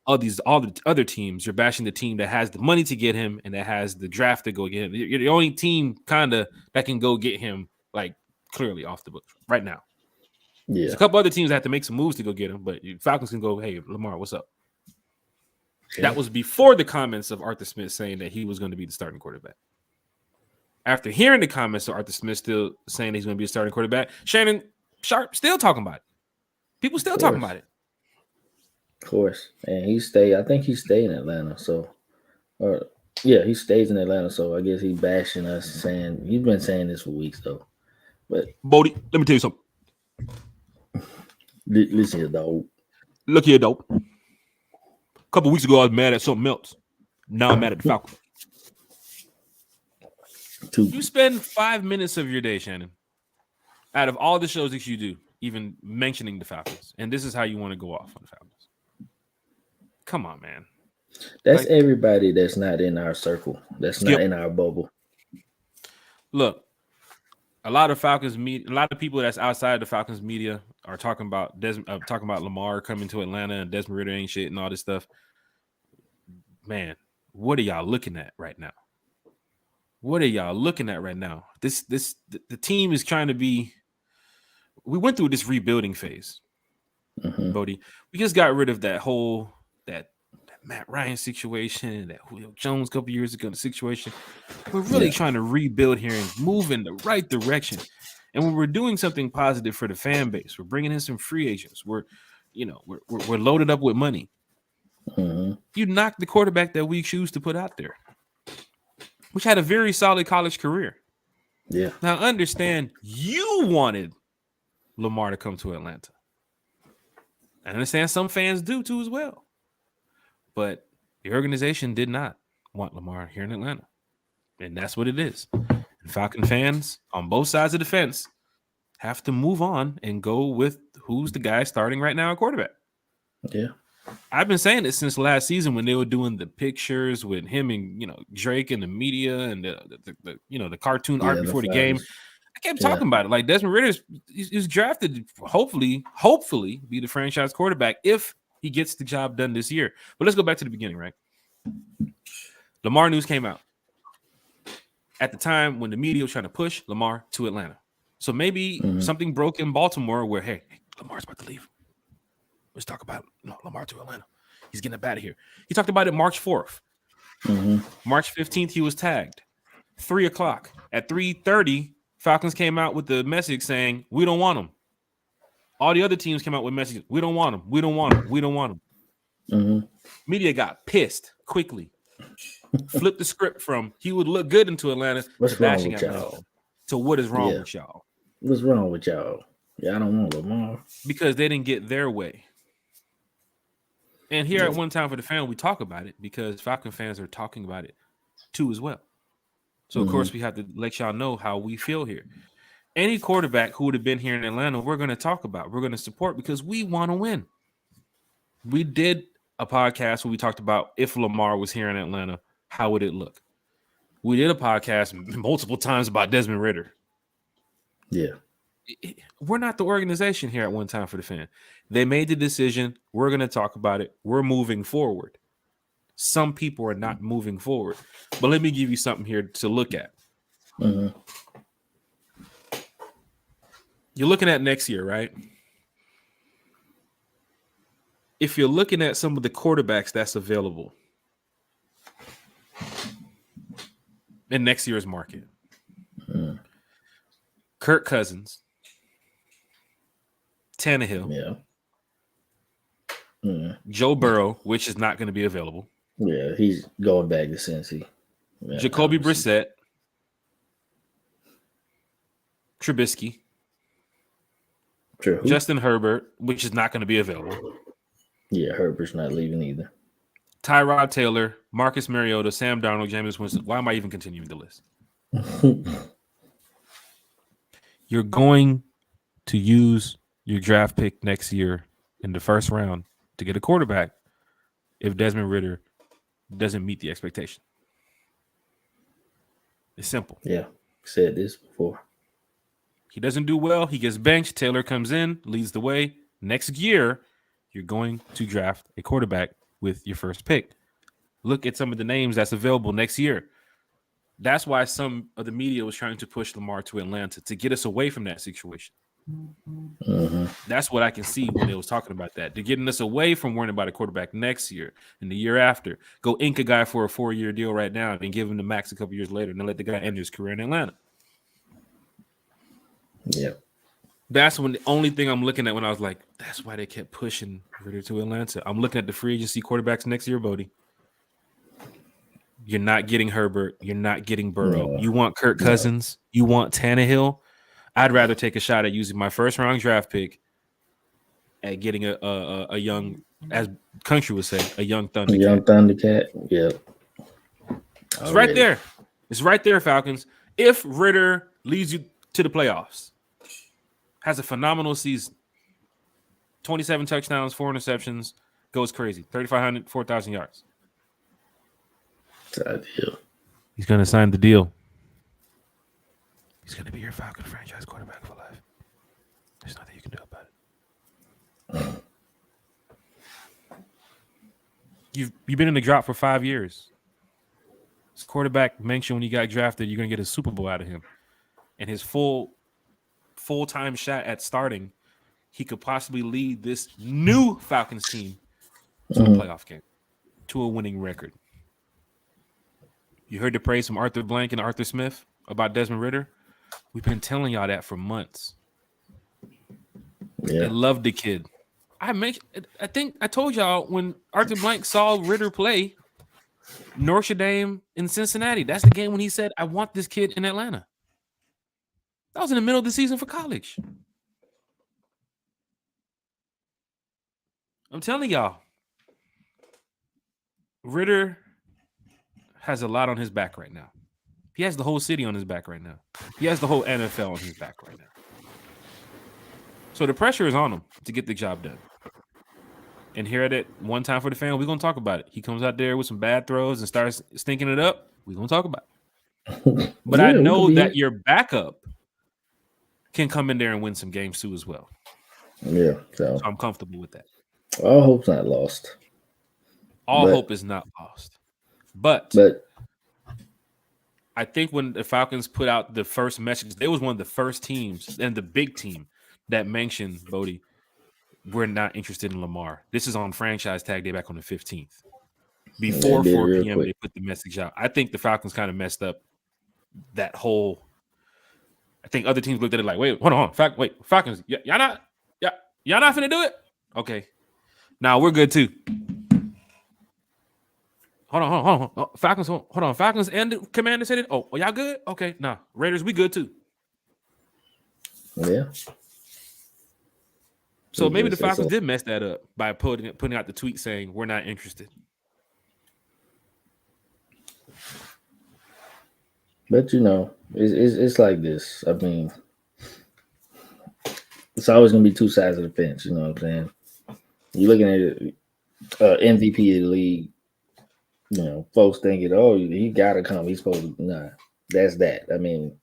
all the other teams. You're bashing the team that has the money to get him and that has the draft to go get him. You're the only team kind of that can go get him like clearly off the books right now. Yeah. There's a couple other teams that have to make some moves to go get him, but Falcons can go, hey, Lamar, what's up? Yeah. That was before the comments of Arthur Smith saying that he was going to be the starting quarterback. After hearing the comments of Arthur Smith still saying he's going to be a starting quarterback, Shannon Sharp still talking about it. People still talking about it. Of course. And I think he stayed in Atlanta. So, he stays in Atlanta. So I guess he's bashing us, saying he's been saying this for weeks though. But Bodie, let me tell you something. Listen here, dog. Look here, dog. A couple weeks ago, I was mad at something else. Now I'm mad at the Falcons. You spend 5 minutes of your day, Shannon, out of all the shows that you do, even mentioning the Falcons, and this is how you want to go off on the Falcons. Come on, man. That's everybody that's not in our circle. That's not in our bubble. Look, a lot of Falcons media, a lot of people that's outside the Falcons media are talking about Lamar coming to Atlanta and Desmond Ridder ain't shit and all this stuff. Man, what are y'all looking at right now? What are y'all looking at right now? The team is trying to be. We went through this rebuilding phase, Bodie. We just got rid of that Matt Ryan situation, that Julio Jones a couple years ago situation. We're really trying to rebuild here and move in the right direction. And when we're doing something positive for the fan base, we're bringing in some free agents. We're loaded up with money. You knock the quarterback that we choose to put out there, which had a very solid college career. Yeah. Now, understand you wanted Lamar to come to Atlanta. I understand some fans do too as well. But the organization did not want Lamar here in Atlanta. And that's what it is. And Falcon fans on both sides of the fence have to move on and go with who's the guy starting right now at quarterback. Yeah. I've been saying it since last season when they were doing the pictures with him and Drake and the media and the cartoon art before the game. I kept talking about it. Like Desmond Ridder is drafted to hopefully be the franchise quarterback if he gets the job done this year. But let's go back to the beginning, right? Lamar news came out at the time when the media was trying to push Lamar to Atlanta. So maybe something broke in Baltimore where, hey, Lamar's about to leave. Let's talk about Lamar to Atlanta. He's getting up out of here. He talked about it March 4th. March 15th, he was tagged. 3 o'clock. At 3:30, Falcons came out with the message saying, we don't want him. All the other teams came out with messages. We don't want him. We don't want him. We don't want him. Media got pissed quickly. Flipped the script from he would look good into Atlanta to bashing Atlanta. So what is wrong with y'all? What's wrong with y'all? Yeah, I don't want Lamar. Because they didn't get their way. And here at One Time for the Fan, we talk about it because Falcon fans are talking about it too as well. So, of course, we have to let y'all know how we feel here. Any quarterback who would have been here in Atlanta, we're going to talk about. We're going to support because we want to win. We did a podcast where we talked about if Lamar was here in Atlanta, how would it look? We did a podcast multiple times about Desmond Ridder. Yeah. We're not the organization here at One Time for the Fan. They made the decision. We're going to talk about it. We're moving forward. Some people are not moving forward. But let me give you something here to look at. You're looking at next year, right? If you're looking at some of the quarterbacks that's available in next year's market, Kirk Cousins, Tannehill, Joe Burrow, which is not going to be available. Yeah, he's going back to Cincy. Yeah, Jacoby Brissett, Trubisky, Justin Herbert, which is not going to be available. Yeah, Herbert's not leaving either. Tyrod Taylor, Marcus Mariota, Sam Darnold, Jameis Winston. Why am I even continuing the list? You're going to use your draft pick next year in the first round to get a quarterback if Desmond Ridder doesn't meet the expectation. It's simple. Yeah, said this before. He doesn't do well. He gets benched. Taylor comes in, leads the way. Next year, you're going to draft a quarterback with your first pick. Look at some of the names that's available next year. That's why some of the media was trying to push Lamar to Atlanta to get us away from that situation. Mm-hmm. That's what I can see when they was talking about that. They're getting us away from worrying about a quarterback next year and the year after. Go ink a guy for a 4-year deal right now and give him the max a couple years later and then let the guy end his career in Atlanta. Yeah. That's when the only thing I'm looking at when I was like, that's why they kept pushing Ridder to Atlanta. I'm looking at the free agency quarterbacks next year, Bodie. You're not getting Herbert. You're not getting Burrow. No. You want Kirk Cousins. No. You want Tannehill. I'd rather take a shot at using my first round draft pick at getting a young, as Country would say, a young Thundercat. A young Thundercat. Yep. It's right there. It's right there, Falcons. If Ridder leads you to the playoffs, has a phenomenal season, 27 touchdowns, 4 interceptions, goes crazy, 3,500, 4,000 yards. It's ideal. He's going to sign the deal. He's going to be your Falcon franchise quarterback for life. There's nothing you can do about it. You've been in the drop for 5 years. This quarterback mentioned when he got drafted, you're going to get a Super Bowl out of him. And his full-time shot at starting, he could possibly lead this new Falcons team to a playoff game, to a winning record. You heard the praise from Arthur Blank and Arthur Smith about Desmond Ridder. We've been telling y'all that for months. Yeah. They love the kid. I think I told y'all when Arthur Blank saw Ridder play Notre Dame in Cincinnati. That's the game when he said, I want this kid in Atlanta. That was in the middle of the season for college. I'm telling y'all, Ridder has a lot on his back right now. He has the whole city on his back right now. He has the whole NFL on his back right now. So the pressure is on him to get the job done. And here at it, one time for the fan, we're going to talk about it. He comes out there with some bad throws and starts stinking it up. We're going to talk about it. But I know that your backup can come in there and win some games too as well. Yeah. So I'm comfortable with that. All hope's not lost. All hope is not lost. But I think when the Falcons put out the first message, they was one of the first teams and the big team that mentioned, Bodie, we're not interested in Lamar. This is on franchise tag day back on the 15th. Before 4 p.m., they put the message out. I think the Falcons kind of messed up that whole. I think other teams looked at it like, wait, hold on. Falcons, y'all not finna do it? Okay. Now we're good too. Hold on. Falcons, hold on. Falcons and the Commander said it. Oh, y'all good? Okay. Nah. Raiders, we good too. Yeah. So maybe the Falcons did mess that up by putting out the tweet saying we're not interested. But it's like this. I mean, it's always gonna be two sides of the fence. You know what I'm saying? You're looking at it, MVP of the league. You know, folks thinking, "Oh, he gotta come. He's supposed to." Nah, that's that. I mean,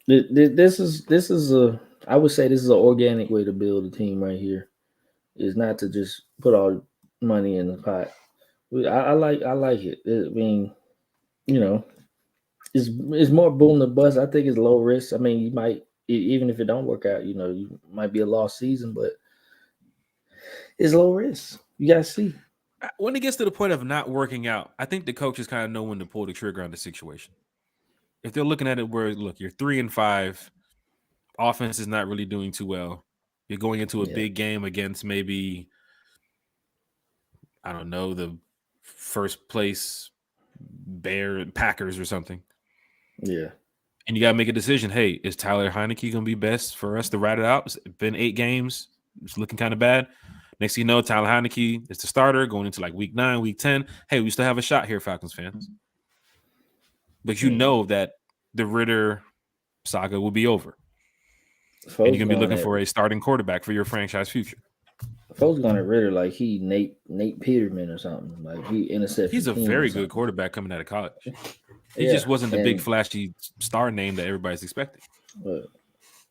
this is a. I would say this is an organic way to build a team right here. Is not to just put all money in the pot. I like it. I mean, it's more boom than bust. I think it's low risk. I mean, you might even if it don't work out, you might be a lost season, but it's low risk. You gotta see. When it gets to the point of not working out, I think the coaches kind of know when to pull the trigger on the situation. If they're looking at it where, look, you're 3-5, offense is not really doing too well. You're going into a big game against maybe, I don't know, the first place Packers or something. Yeah. And you got to make a decision. Hey, is Tyler Heineke going to be best for us to ride it out? It's been 8 games. It's looking kind of bad. Next thing you know, Tyler Heineke is the starter going into like week 9, week 10. Hey, we still have a shot here, Falcons fans. But you know that the Ridder saga will be over. And you're going to be looking for a starting quarterback for your franchise future. Folks going at Ridder like he Nate Peterman or something. Like he intercepted. He's a very good quarterback coming out of college. He just wasn't the big flashy star name that everybody's expecting. But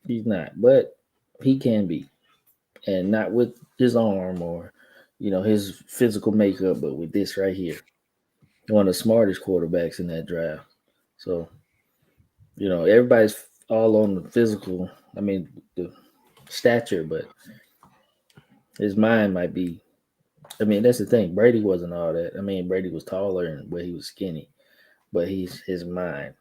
he's not. But he can be. And not with his arm or, his physical makeup, but with this right here. One of the smartest quarterbacks in that draft. So, everybody's all on the physical, the stature, but his mind might be. That's the thing. Brady wasn't all that. Brady was taller and where he was skinny, but his mind.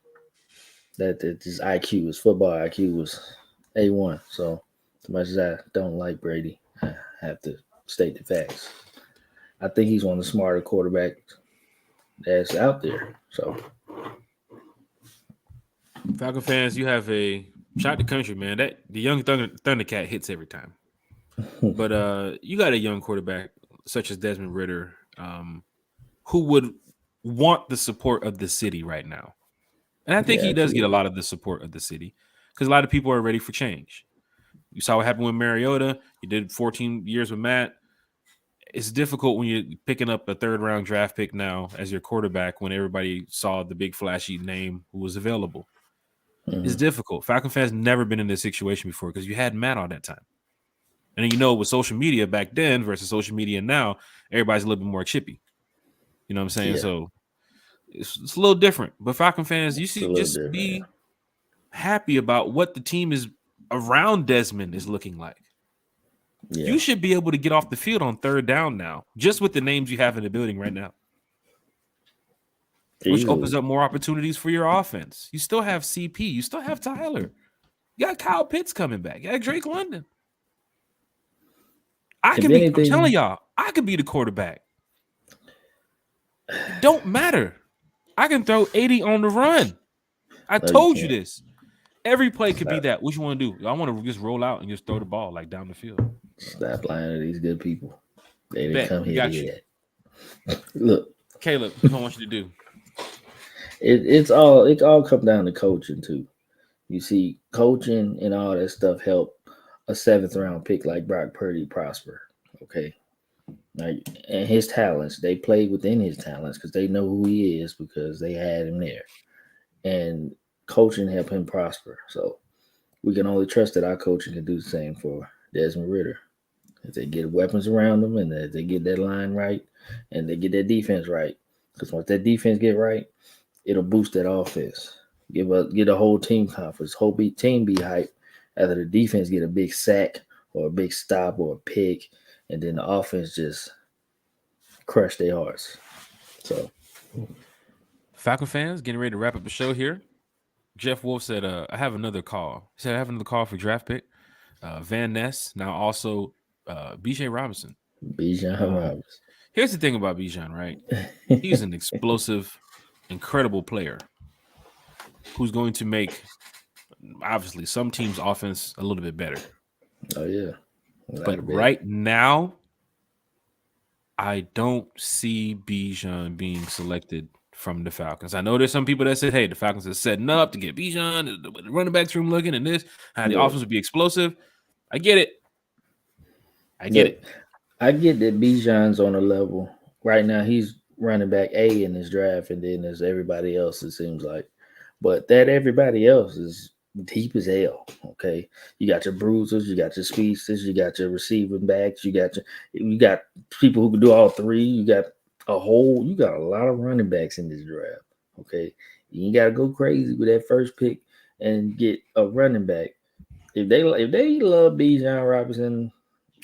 That his IQ, his football IQ was A1. So, as much as I don't like Brady, I have to state the facts. I think he's one of the smarter quarterbacks that's out there. So, Falcon fans, you have a shot the country, man. That the young Thundercat hits every time. But you got a young quarterback such as Desmond Ridder, who would want the support of the city right now. And I think he does get a lot of the support of the city because a lot of people are ready for change. You saw what happened with Mariota. You did 14 years with Matt. It's difficult when you're picking up a 3rd-round draft pick now as your quarterback when everybody saw the big flashy name who was available. Mm-hmm. It's difficult. Falcon fans never been in this situation before because you had Matt all that time. And then, with social media back then versus social media now, everybody's a little bit more chippy. You know what I'm saying? Yeah. So it's a little different. But Falcon fans, you should just be happy about what the team is around Desmond is looking like. Yeah. You should be able to get off the field on 3rd down now, just with the names you have in the building right now. Which opens up more opportunities for your offense. You still have CP. You still have Tyler. You got Kyle Pitts coming back. You got Drake London. I'm telling y'all, I could be the quarterback. It don't matter. I can throw 80 on the run. I told you this. Every play could be that. What you want to do? I want to just roll out and just throw the ball like down the field. Stop lying to these good people. They didn't come here to get that. Look, Caleb, what I want you to do. It all comes down to coaching too. You see, coaching and all that stuff help a 7th-round pick like Brock Purdy prosper. Okay. And his talents, they played within his talents because they know who he is because they had him there. And coaching helped him prosper. So we can only trust that our coaching can do the same for Desmond Ridder. If they get weapons around them and if they get that line right and they get that defense right. Because once that defense get right, it'll boost that offense. Get a whole team confidence. Whole team be hyped after the defense get a big sack or a big stop or a pick, and then the offense just crush their hearts. So, Falcon fans, getting ready to wrap up the show here. Jeff Wolf said, I have another call. He said, I have another call for draft pick. Van Ness, now also Bijan Robinson. Bijan Robinson. Here's the thing about Bijan, right? He's an explosive, incredible player who's going to make, obviously, some teams' offense a little bit better. Oh, yeah. But right now, I don't see Bijan being selected from the Falcons. I know there's some people that said, hey, the Falcons are setting up to get Bijan, the running backs room looking and this, how the offense would be explosive. I get it. I get that Bijan's on a level. Right now, he's running back A in this draft, and then there's everybody else, it seems like. But that everybody else is deep as hell, okay? You got your bruisers, you got your speedsters, you got your receiving backs, you got people who can do all three. You got a lot of running backs in this draft, okay? You ain't got to go crazy with that first pick and get a running back if they love Bijan Robinson,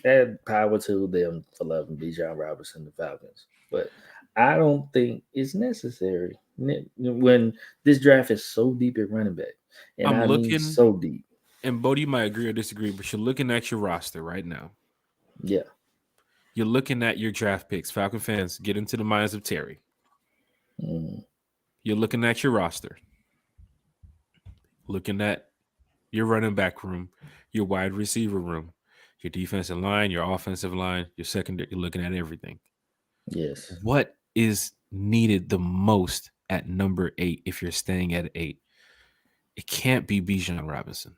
add power to them for loving Bijan Robinson, the Falcons. But I don't think it's necessary when this draft is so deep at running back, and I'm I mean looking, so deep. and Bodie might agree or disagree, but you're looking at your roster right now. Yeah. You're looking at your draft picks. Falcon fans, get into the minds of Terry. Mm, You're looking at your roster, looking at your running back room, your wide receiver room, your defensive line, your offensive line, your secondary. You're looking at everything. yes. What is needed the most at number 8 if you're staying at 8? It can't be Bijan Robinson.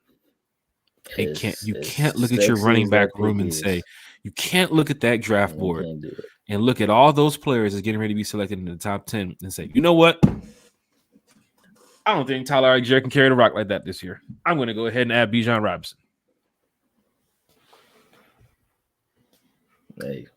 It can't. You As can't look at your sexy running as back that pick room and say is, you can't look at that draft you board can't do it. and look at all those players that's getting ready to be selected in the top 10 and say, you know what? I don't think Tyler Algier can carry the rock like that this year. I'm going to go ahead and add Bijan Robinson. Hey.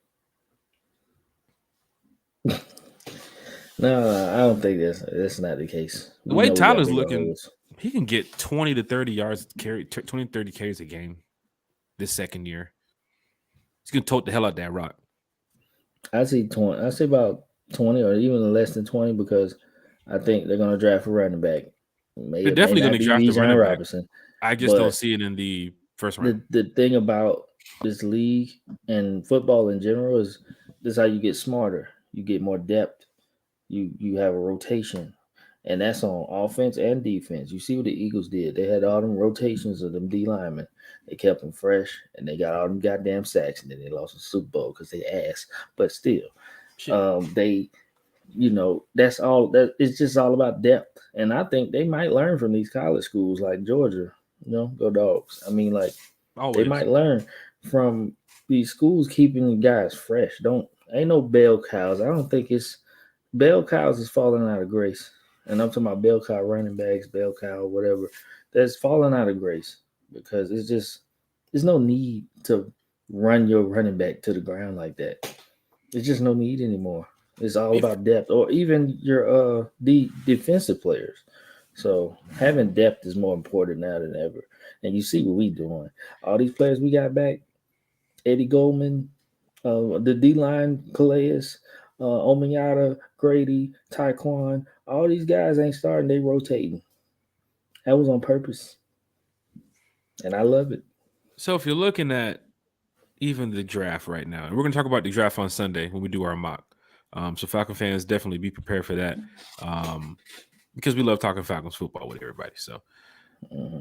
No, I don't think that's not the case. The We way know we got Tyler's bigger looking, holes. he can get 20 to 30 yards, 20 to 30 carries a game this second year. He's going to tote the hell out that rock. I see 20. I see about 20 or even less than 20 because I think they're going to draft a running back. They're It may definitely going not to be draft the Bijan running back. Robinson, I just don't but see it in the first round. the thing about this league and football in general is this is how you get smarter. You get more depth. You have a rotation. And that's on offense and defense. You see what the Eagles did. They had all them rotations of them D linemen. They kept them fresh and they got all them goddamn sacks and then they lost the Super Bowl because they ass. But still, Shit. they that's all that it's just all about depth. And I think they might learn from these college schools like Georgia, go dogs. I mean, like they Always. might learn from these schools keeping the guys fresh. Ain't no bell cows. I don't think it's bell cows is falling out of grace. And I'm talking about bell cow running backs, bell cow, whatever. That's falling out of grace because there's no need to run your running back to the ground like that. There's just no need anymore. It's all If about depth, or even your defensive players. So having depth is more important now than ever. And you see what we doing. All these players we got back: Eddie Goldman, the D line, Calais, Ominyata, Grady, Taekwon. All these guys ain't starting; they rotating. That was on purpose, and I love it. So if you're looking at even the draft right now, and we're going to talk about the draft on Sunday when we do our mock. So Falcon fans, definitely be prepared for that because we love talking Falcons football with everybody. So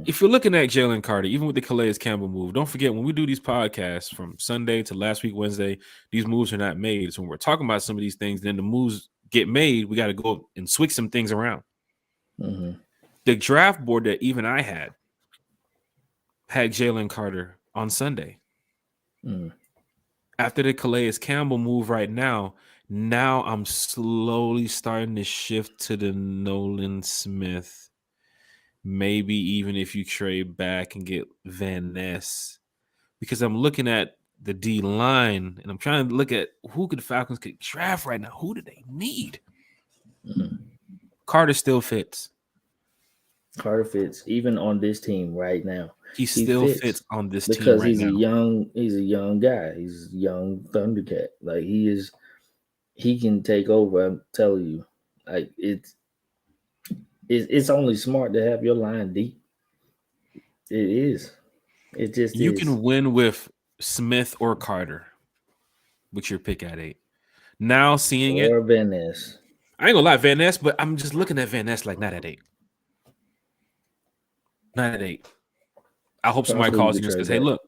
if you're looking at Jalen Carter, even with the Calais Campbell move, don't forget when we do these podcasts from Sunday to last week Wednesday, these moves are not made. So when we're talking about some of these things, then the moves get made. We got to go and switch some things around. Mm-hmm. The draft board that even I had Jalen Carter on Sunday. Mm. After the Calais Campbell move right now I'm slowly starting to shift to the Nolan Smith. Maybe even if you trade back and get Van Ness. Because I'm looking at the D line and I'm trying to look at who could the Falcons could draft right now. Who do they need? Mm-hmm. Carter still fits. Carter fits even on this team right now. He still fits on this team because right he's now. he's a young guy. He's a young Thundercat. Like he can take over. I'm telling you, like it's only smart to have your line deep. It is. It just You is. can win with Smith or Carter with your pick at 8. Now seeing it, Or Van Ness. I ain't gonna lie, Van Ness, but I'm just looking at Van Ness like not at 8. Not at 8. I hope somebody Possibly calls you you could and says, trade "Hey, back.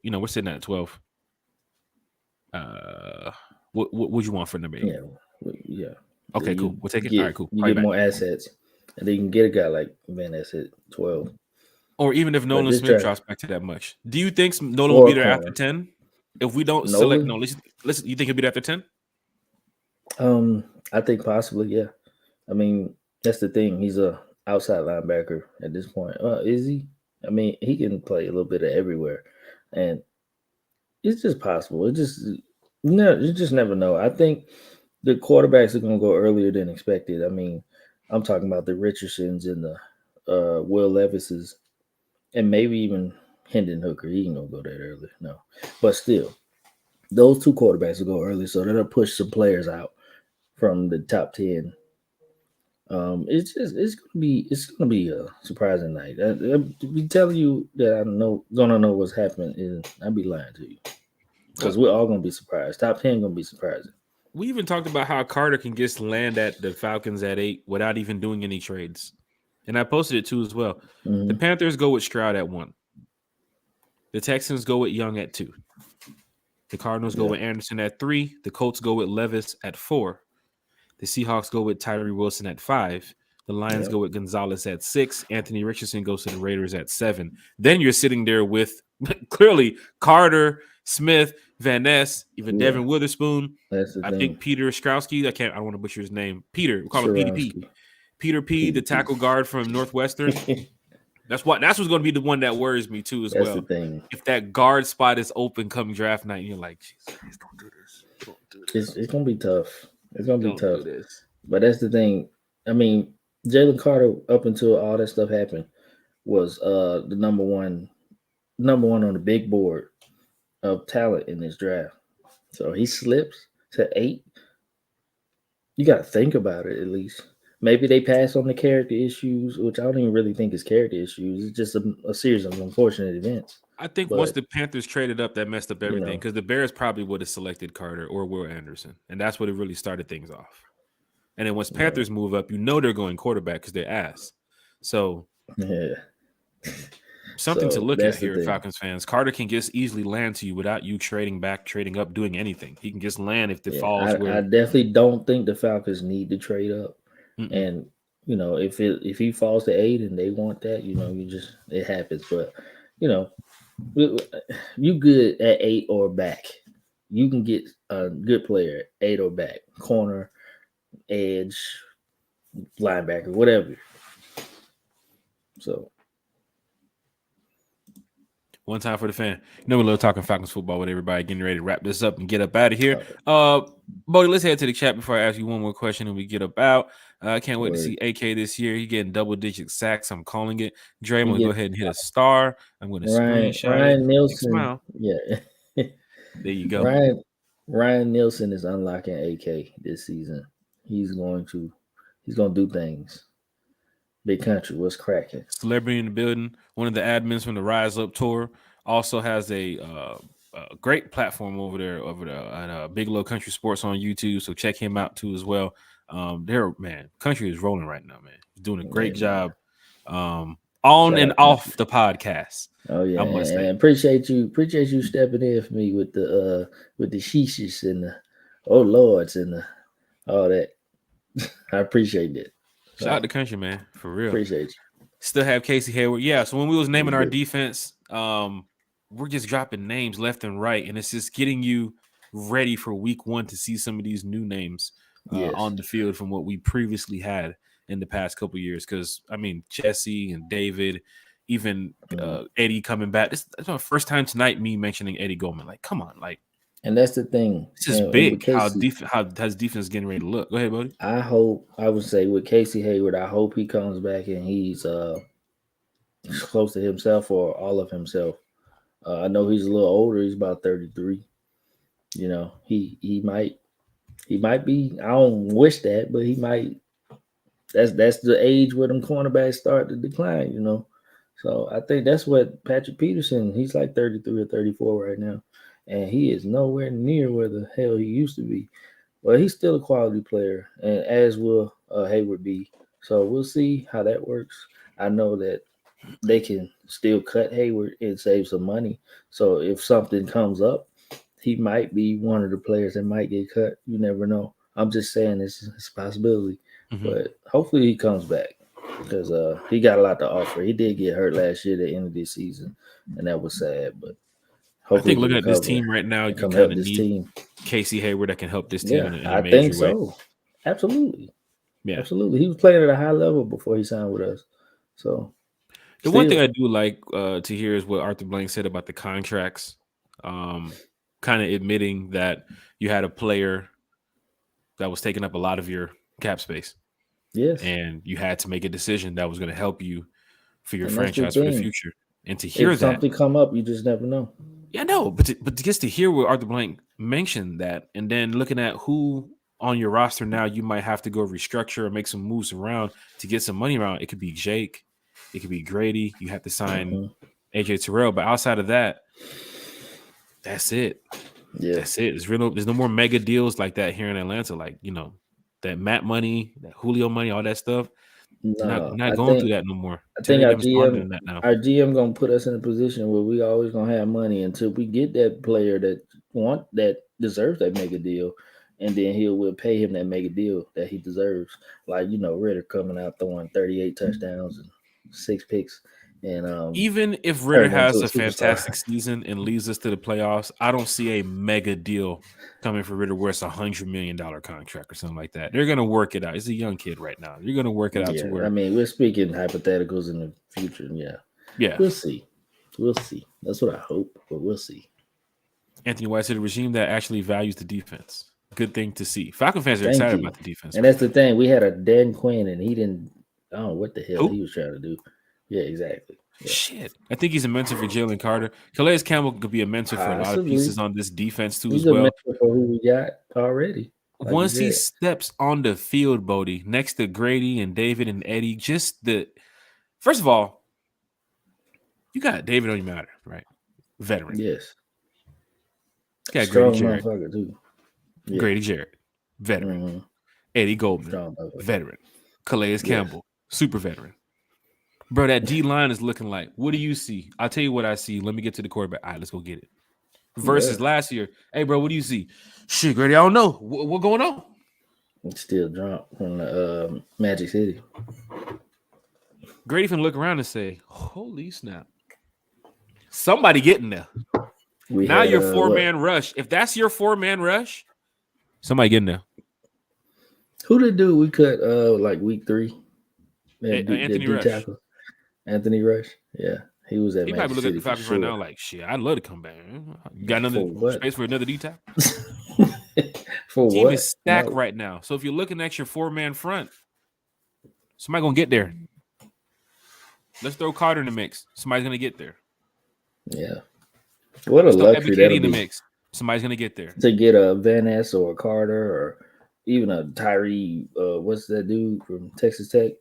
look, we're sitting at 12. What would you want for number 8?" Yeah. Okay, cool. We'll take it. All right, cool. You Call you get back. more assets, and then you can get a guy like Van Ness at 12. Or even if But Nolan this Smith draft drops back to that much, do you think Nolan will or be a there after corner. 10? If we don't select, Nolan, listen. You think he'll be there after 10? I think possibly, yeah. I mean, that's the thing. He's a outside linebacker at this point. Is he? I mean, he can play a little bit of everywhere, and it's just possible. You just never know. I think the quarterbacks are going to go earlier than expected. I mean, I'm talking about the Richardsons and the Will Levises. and maybe even Hendon Hooker. He ain't gonna go that early, no. But still, those two quarterbacks will go early, so that'll push some players out from the top 10. It's gonna be a surprising night. I be telling you that I know gonna know what's happening, and I'd be lying to you Uh, because we're all gonna be surprised. Top 10 gonna be surprising. we even talked about how Carter can just land at the Falcons at 8 without even doing any trades. And I posted it too as well. The Hmm. Panthers go with Stroud at 1. The Texans go with Young at 2. The Cardinals go Yeah, with Anderson at 3. The Colts go with Levis at 4. The Seahawks go with Tyree Wilson at 5. The Lions yeah, go with Gonzalez at 6. Anthony Richardson goes to the Raiders at 7. Then you're sitting there with clearly Carter, Smith, Van Ness, even yeah. Devin Witherspoon. That's the I thing. think Peter Skrowski. I don't want to butcher his name. Peter. We call him PDP. Sharonsky, Peter P, the PDP. tackle guard from Northwestern. That's what's going to be the one that worries me too as That's the well. thing. If that guard spot is open come draft night, and you're like, Jesus Christ, don't do this. Don't do It's this. it's gonna be tough. It's gonna be Don't tough. do this. But that's the thing. I mean, Jalen Carter up until all that stuff happened was the number one on the big board of talent in this draft. So he slips to 8. You got to think about it at least. Maybe they pass on the character issues, which I don't even really think is character issues. It's just a series of unfortunate events. I think once But the Panthers traded up, that messed up you everything know, because the Bears probably would have selected Carter or Will Anderson, and that's what it really started things off. And then once yeah, Panthers move up, they're going quarterback because they're ass. So yeah. something to So look at that's the here, thing. Falcons fans. Carter can just easily land to you without you trading back, trading up, doing anything. He can just land if it Yeah, falls I where. definitely don't think the Falcons need to trade up. Mm-mm. And if he falls to 8 and they want that, it happens. But you know, you good at 8 or back. You can get a good player at 8 or back, corner, edge, linebacker, whatever. So One time for the fan. We love talking Falcons football with everybody, getting ready to wrap this up and get up out of here. okay, Bodie, let's head to the chat before I ask you one more question and we get up out. I can't wait to word. see AK this year. He getting double-digit sacks. I'm calling it. Dre, I'm He going to go get ahead and hit a star. I'm going to Ryan screenshot it. Ryan Big Nielsen. smile. Yeah, There you go. Ryan Nielsen is unlocking AK this season. He's going to do things. Big country, what's cracking? Celebrity in the building. One of the admins from the Rise Up tour also has a great platform over there at Big Low Country Sports on YouTube. So check him out too as well. Country is rolling right now, man. He's doing a Yeah, great man. job on Shout and out country. off the podcast. Oh yeah, I and, must say. and appreciate you stepping in for me with the sheeshes and the oh lords and the all that. I appreciate it. Shout out So to Country, man, for real. appreciate Still have Casey Hayward. Yeah, so when we was you. We naming our do. defense, we're just dropping names left and right, and it's just getting you ready for week 1 to see some of these new names Yes. on the field from what we previously had in the past couple years. Because I mean, Jesse and David, even Mhm. Eddie coming back. That's my first time tonight me mentioning Eddie Goldman. Like, come on, like And that's the thing. this is And with big. Casey, How his defense getting ready to look. Go ahead, buddy. I would say with Casey Hayward, I hope he comes back and he's close to himself or all of himself. I know he's a little older. He's about 33. He might be. I don't wish that, but he might. That's the age where them cornerbacks start to decline. So I think that's what Patrick Peterson. He's like 33 or 34 right now, and he is nowhere near where the hell he used to be. But he's still a quality player, and as will Hayward be. So we'll see how that works. I know that they can still cut Hayward and save some money. So if something comes up, he might be one of the players that might get cut. You never know. I'm just saying it's a possibility, Mm-hmm. but hopefully he comes back because he got a lot to offer. He did get hurt last year at the end of this season, and that was sad. But I hopefully think he can looking at this recover team right now, and you come kind help of this need team. Casey Hayward that can help this team Yeah, in a I think major way. so. Absolutely, Yeah. absolutely. He was playing at a high level before he signed with us. So The one thing still, I do like to hear is what Arthur Blank said about the contracts, kind of admitting that you had a player that was taking up a lot of your cap space, yes. and you had to make a decision that was going to help you for your And that's the franchise for the thing. future. And to hear If that, something come up, you just never know. yeah, no, but just to hear where Arthur Blank mentioned that, and then looking at who on your roster now you might have to go restructure or make some moves around to get some money around. It could be Jake, it could be Grady. You have to sign AJ Terrell, but outside of that, that's it. Yeah. That's it. There's no more mega deals like that here in Atlanta. Like, that Matt money, that Julio money, all that stuff. No, Not going through that no more. I think Terry Evans squandering that now. our GM gonna put us in a position where we always gonna have money until we get that player that deserves that mega deal, and then we'll pay him that mega deal that he deserves. Like Ridder coming out throwing 38 touchdowns and 6 picks, and Even if Ridder turning into has a a superstar. fantastic season and leads us to the playoffs, I don't see a mega deal coming for Ridder where it's $100 million contract or something like that. They're gonna work it out. He's a young kid right now. You're gonna work it out to Yeah, where, I mean, we're speaking hypotheticals in the future. yeah. We'll see. That's what I hope, but we'll see. Anthony White said a regime that actually values the defense. Good thing to see. Falcon fans are Thank excited you. about the defense. And that's the thing. We had a Dan Quinn, and he didn't. I don't know what the hell Who? he was trying to do. Yeah, exactly. Yeah. Shit. I think he's a mentor for Jalen Carter. Calais Campbell could be a mentor for a lot of Possibly. pieces on this defense too He's as a well. mentor for who we got already. Like Once you he said. steps on the field, Bodie, next to Grady and David and Eddie, first of all, you got David on your matter, right? Veteran. Yes. You got Strong Grady Jarrett. motherfucker too. Yeah. Grady Jarrett, veteran. Mhm. Eddie Goldman, Strong motherfucker. veteran. Calais Campbell, super veteran. Bro, that D line is looking like, what do you see? I'll tell you what I see. Let me get to the quarterback. All right, let's go get it. Versus last year. Hey, bro, what do you see? Shit, Grady, I don't know. What going on? It's still drunk from the Magic City. Grady can look around and say, holy snap. Somebody getting there. Now your 4-man rush. If that's your 4-man rush, somebody getting there. Who did do we cut like week 3? Anthony Rush. Tackle. Anthony Rush. Yeah. He was at He Magic probably look City at the Falcons for sure. right now like, shit, I'd love to come back. You got another space for another D tackle? For Team what? is stacked right now. So if you're looking at your 4-man front, somebody gonna get there. Let's throw Carter in the mix. Somebody's gonna get there. Yeah. What a luxury that'll in the be. Mix. Somebody's gonna get there. To get a Van Ness or a Carter or even a Tyree, what's that dude from Texas Tech?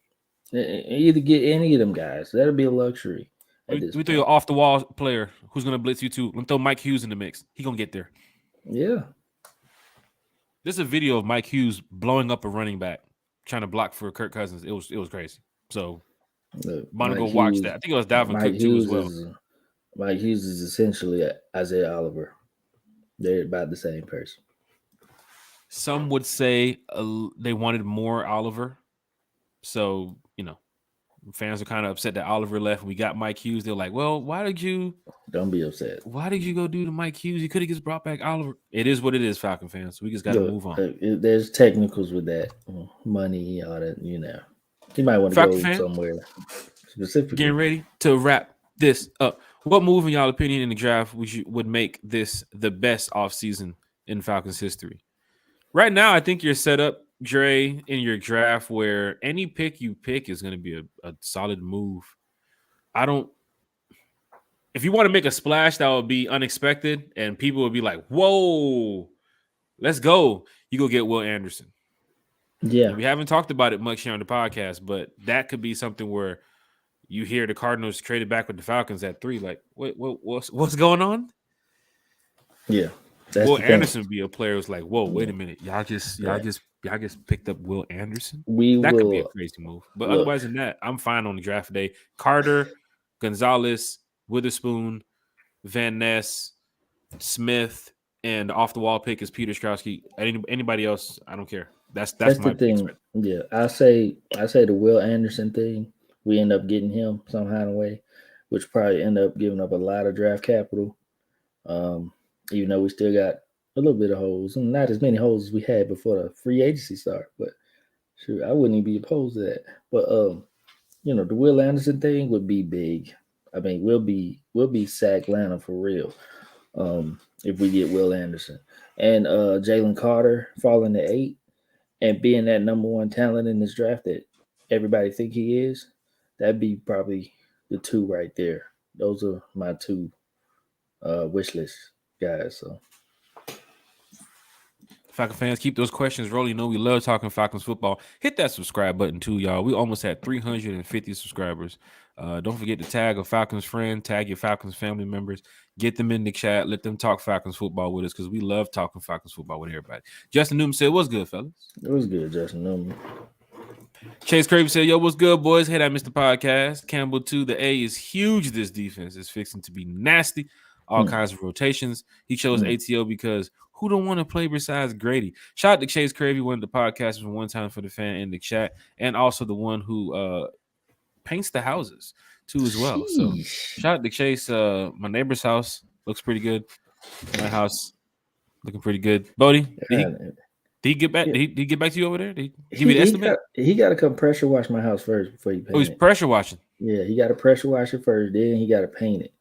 Either get any of them guys. That'll be a luxury. We throw you off the wall player who's gonna blitz you too. Let me throw Mike Hughes in the mix. He gonna get there. Yeah. There's a video of Mike Hughes blowing up a running back, trying to block for Kirk Cousins. It was crazy. So want to go watch that. I think it was Dalvin Cook too as well. Mike Hughes is essentially Isaiah Oliver. They're about the same person. Some would say they wanted more Oliver. So, fans are kind of upset that Oliver left. We got Mike Hughes. They're like, well, why did you... Don't be upset. Why did you go do the Mike Hughes? You could have just brought back Oliver. It is what it is, Falcon fans. We just got to move on. There's technicals with that. Money, all that, You might want to go somewhere specifically. Getting ready to wrap this up. What move, in y'all opinion, in the draft would make this the best offseason in Falcons history? Right now, I think you're set up, Dre, in your draft where any pick you pick is going to be a solid move. If you want to make a splash that would be unexpected and people would be like, whoa, let's go, you go get Will Anderson. Yeah. And we haven't talked about it much here on the podcast, but that could be something where you hear the Cardinals traded back with the Falcons at 3. Like, what's going on? Yeah. Will Anderson would be a player who's like, whoa, wait a minute. Y'all just picked up Will Anderson? That could be a crazy move. But otherwise than that, I'm fine on the draft day. Carter, Gonzalez, Witherspoon, Van Ness, Smith, and off the wall pick is Peter Straussky. Anybody else, I don't care. That's my the thing. Right. Yeah. I say the Will Anderson thing. We end up getting him somehow in a way, which probably end up giving up a lot of draft capital. Even though we still got a little bit of holes, and not as many holes as we had before the free agency start, but sure, I wouldn't even be opposed to that. But the Will Anderson thing would be big. I mean, we'll be Sack Atlanta for real. If we get Will Anderson and Jalen Carter falling to 8 and being that number 1 talent in this draft that everybody think he is, that'd be probably the 2 right there. Those are my two wish list guys. So Falcon fans, keep those questions rolling. You know we love talking Falcons football. Hit that subscribe button too, y'all. We almost had 350 subscribers. Don't forget to tag a Falcons friend, tag your Falcons family members, get them in the chat, let them talk Falcons football with us because we love talking Falcons football with everybody. Justin Newman said, "What's good, fellas?" it was good, Justin Newman. Chase Craven said, "Yo, what's good, boys? Hey, I missed the podcast." Campbell too. The A is huge. This defense is fixing to be nasty. All kinds of rotations. He chose ATO because who don't want to play besides Grady? Shout out to Chase Cravey, one of the podcasters from One Time for the Fan in the chat, and also the one who paints the houses too as well. So shout out to Chase. My neighbor's house looks pretty good. My house looking pretty good. Bodie, did he get back? Did he get back to you over there? Did he give you the estimate? He got to come pressure wash my house first before he paint he's pressure washing. Yeah, he got to pressure wash it first. Then he got to paint it.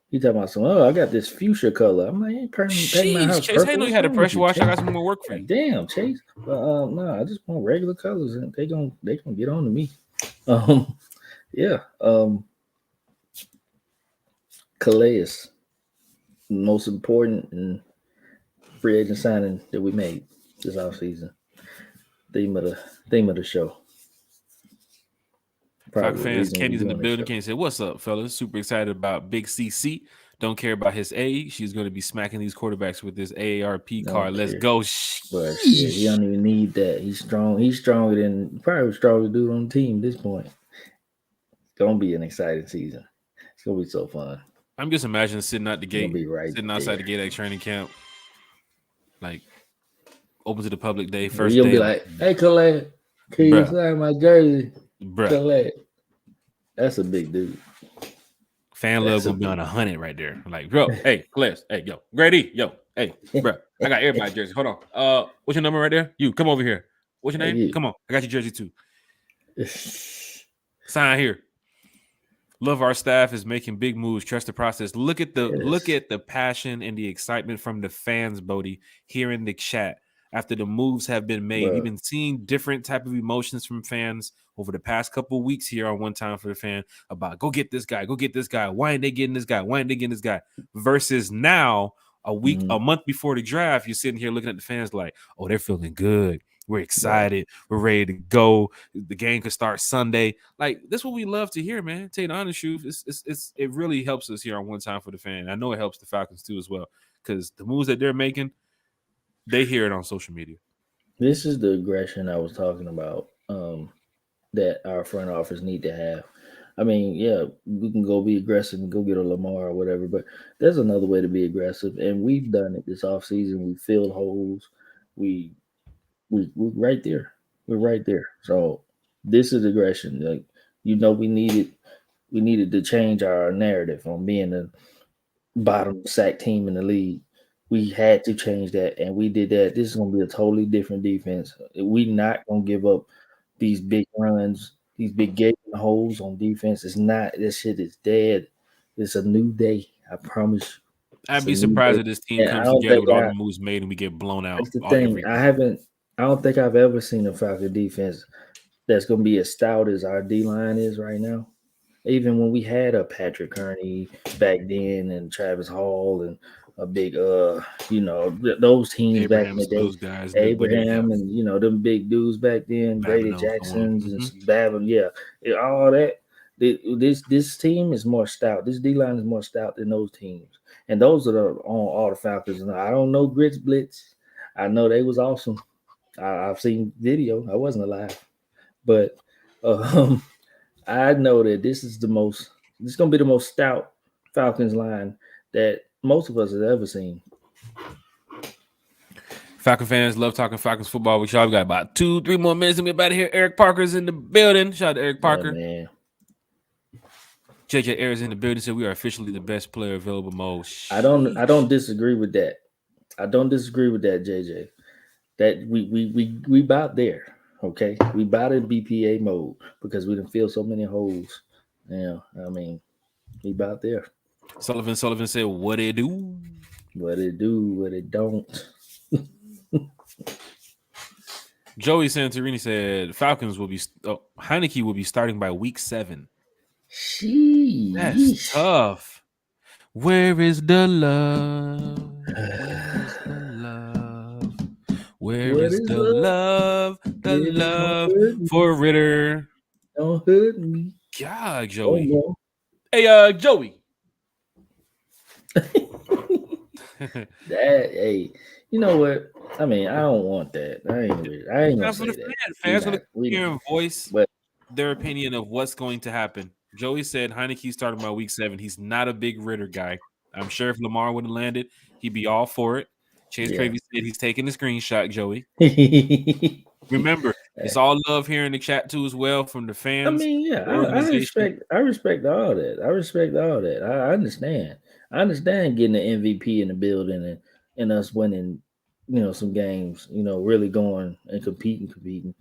He talking about some. Oh, I got this fuchsia color. I'm like, ain't painting my house. Chase, I know you had a pressure wash. I got some more work for you. Damn, Chase. But no, I just want regular colors, and they gonna get on to me. Yeah. Calais, most important and free agent signing that we made this offseason. Theme of the show. Falcon fans, Kenny's in the building. Kenny said, "What's up, fellas? Super excited about Big CC. Don't care about his age. She's going to be smacking these quarterbacks with this AARP card. Let's go." But shit, he don't even need that. He's strong. He's stronger than probably the strongest dude on the team at this point. It's gonna be an exciting season. It's gonna be so fun. I'm just imagining sitting out the gate, sitting outside there. the gate at training camp, like open to the public day. First you'll day, be like, "Hey, Calais, can you sign my jersey?" Calais. That's a big dude. Fan love gonna be on 100 right there. Like, bro, hey, Calais, hey, yo, Grady, yo, hey, bro, I got everybody's jersey. Hold on. What's your number right there? You come over here. What's your name? Hey, come on, I got your jersey too. Sign here. Love our staff is making big moves. Trust the process. Look at the passion and the excitement from the fans, Bodie, here in the chat. After the moves have been made, we've been seeing different type of emotions from fans over the past couple of weeks here on One Time for the Fan about go get this guy. Why ain't they getting this guy? Versus now, a month before the draft, you're sitting here looking at the fans like, oh, they're feeling good. We're excited. We're ready to go. The game could start Sunday. Like, that's what we love to hear, man. Tell you the honest truth, it really helps us here on One Time for the Fan. I know it helps the Falcons too as well because the moves that they're making, they hear it on social media. This is the aggression I was talking about that our front office need to have. I mean, yeah, we can go be aggressive and go get a Lamar or whatever, but there's another way to be aggressive, and we've done it this offseason. We filled holes. We're right there. We're right there. So this is aggression. Like, we needed to change our narrative on being the bottom sack team in the league. We had to change that, and we did that. This is going to be a totally different defense. We're not going to give up these big runs, these big gaping holes on defense. It's not. This shit is dead. It's a new day. I promise. I'd be surprised if this team comes together with all the moves made and we get blown out. That's the thing. I don't think I've ever seen a Falcon defense that's going to be as stout as our D-line is right now. Even when we had a Patrick Kearney back then and Travis Hall and a big, those teams back in the day, those guys, Abraham and, them big dudes back then, Grady Jacksons and Babin, all that. This team is more stout. This D-line is more stout than those teams. And those are on all the Falcons. And I don't know Grits Blitz. I know they was awesome. I've seen video. I wasn't alive. But I know that this is going to be the most stout Falcons line that most of us have ever seen. Falcon fans love talking Falcons football with y'all. We got about 2-3 more minutes and we're about to hear Eric Parker's in the building. Shout out to Eric Parker. Man. JJ Ayers in the building said we are officially the best player available mode. I don't disagree with that. I don't disagree with that, JJ. That we about there. Okay, we about in BPA mode because we done filled so many holes. Yeah, I mean, we about there. Sullivan said, "What it do? What it do? What it don't." Joey Santorini said Falcons will be Heineke will be starting by week 7. That's Sheesh. tough. Where is the love? Where's the love? Where What is is the love? love? The Baby, don't love hurt me. for Ridder. Don't hurt me. God, Oh Joey. no. Hey, Joey. Hey, you know what? I mean, I don't want that. I ain't gonna Fans for say the that. fans want to We hear not. and voice But their opinion of what's going to happen. Joey said Heineke's starting by week 7. He's not a big Ridder guy. I'm sure if Lamar would have landed, he'd be all for it. Chase yeah. Cravey said he's taking the screenshot, Joey. Remember, it's all love here in the chat too as well from the I fans, mean, yeah, the organization. I respect all that. I respect all that. I understand. I understand getting an MVP in the building and us winning, some games, really going and competing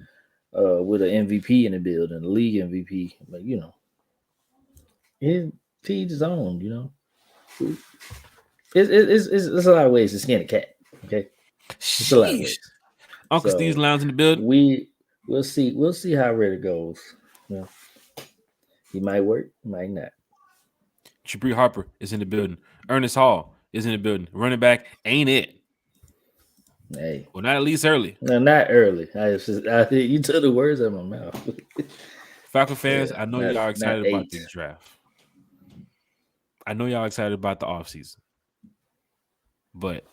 with an MVP in the building, the league MVP. But his teach his own, It's a lot of ways to skin a cat. Okay. It's a lot of Sheesh. ways. Uncle Steve's So lounge in the building. we'll see how Ridder goes. He might work, might not. Jabri Harper is in the building. Ernest Hall is in the building. Running back ain't it. Hey. Well, not at least early. No, not early. You took the words out of my mouth. Falcon fans, Yeah, I know not y'all not excited about 8. this draft. I know y'all excited about the offseason. But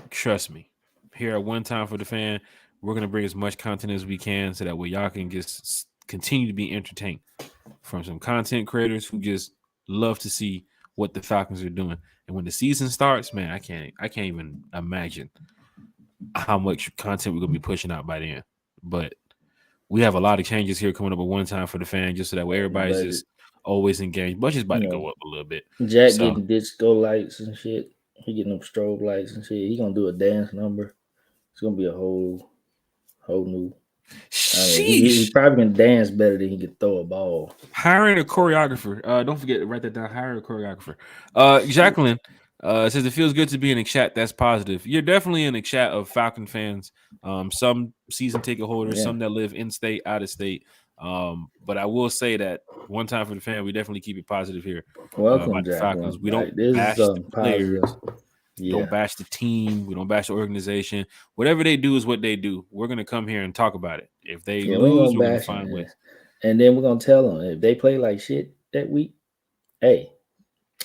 trust me, here at One Time for the Fan, we're going to bring as much content as we can so that way y'all can just continue to be entertained from some content creators who just love to see what the Falcons are doing. And when the season starts, man, I can't even imagine how much content we're going to be pushing out by then. But we have a lot of changes here coming up at One Time for the Fan, just so that way everybody's But just always engaged. Budget's about to go up a little bit. Jack So getting disco lights and shit. He getting them strobe lights and shit. He gonna do a dance number. It's gonna be a whole new. I mean, he sheesh. probably can dance better than he can throw a ball. Hiring a choreographer. Don't forget to write that down. Hire a choreographer. Jacqueline says it feels good to be in a chat. That's positive. You're definitely in a chat of Falcon fans. Some season ticket holders, Yeah. some that live in state, out of state. But I will say that One Time for the Fan, we definitely keep it positive here. Welcome, About the Falcons. Jacqueline. We don't Like, this is bash the players. positive. Yeah. Don't bash the team. We don't bash the organization. Whatever they do is what they do. We're gonna come here and talk about it. If they Yeah, we ain't lose, gonna we're gonna bash him, find ways. and then we're gonna tell them if they play like shit that week. Hey,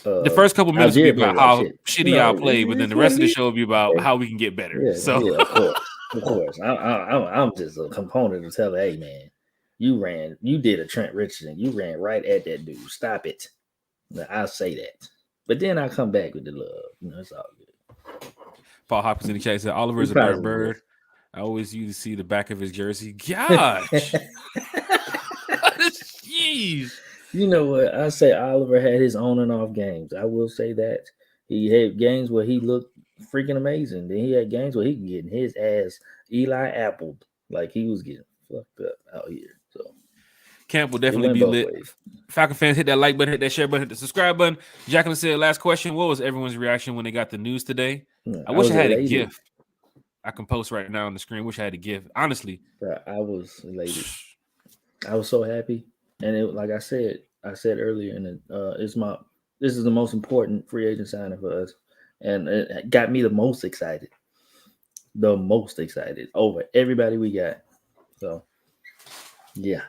The first couple minutes will be Algier played about like how shit. shitty y'all play, but then It's the gonna rest of the be show will be about okay. how we can get better. Yeah, So, of course. I'm just a component of telling, hey man, you did a Trent Richardson, you ran right at that dude. Stop it. Now, I'll say that, but then I come back with the love. It's all good. Paul Hopkins in the chat said Oliver is a burnt bird. I always used to see the back of his jersey. Gosh, jeez. You know what? I say Oliver had his on and off games. I will say that. He had games where he looked freaking amazing. Then he had games where he can get his ass Eli Appled. Like he was getting fucked up out here. So Camp will definitely be lit. Ways. Falcon fans, hit that like button, hit that share button, hit the subscribe button. Jacqueline said, last question. What was everyone's reaction when they got the news today? I wish I had elated. A gift. I can post right now on the screen. Wish I had a gift. Honestly. I was elated. I was so happy. And like I said earlier, and this is the most important free agent signing for us, and it got me the most excited over everybody we got. So, yeah,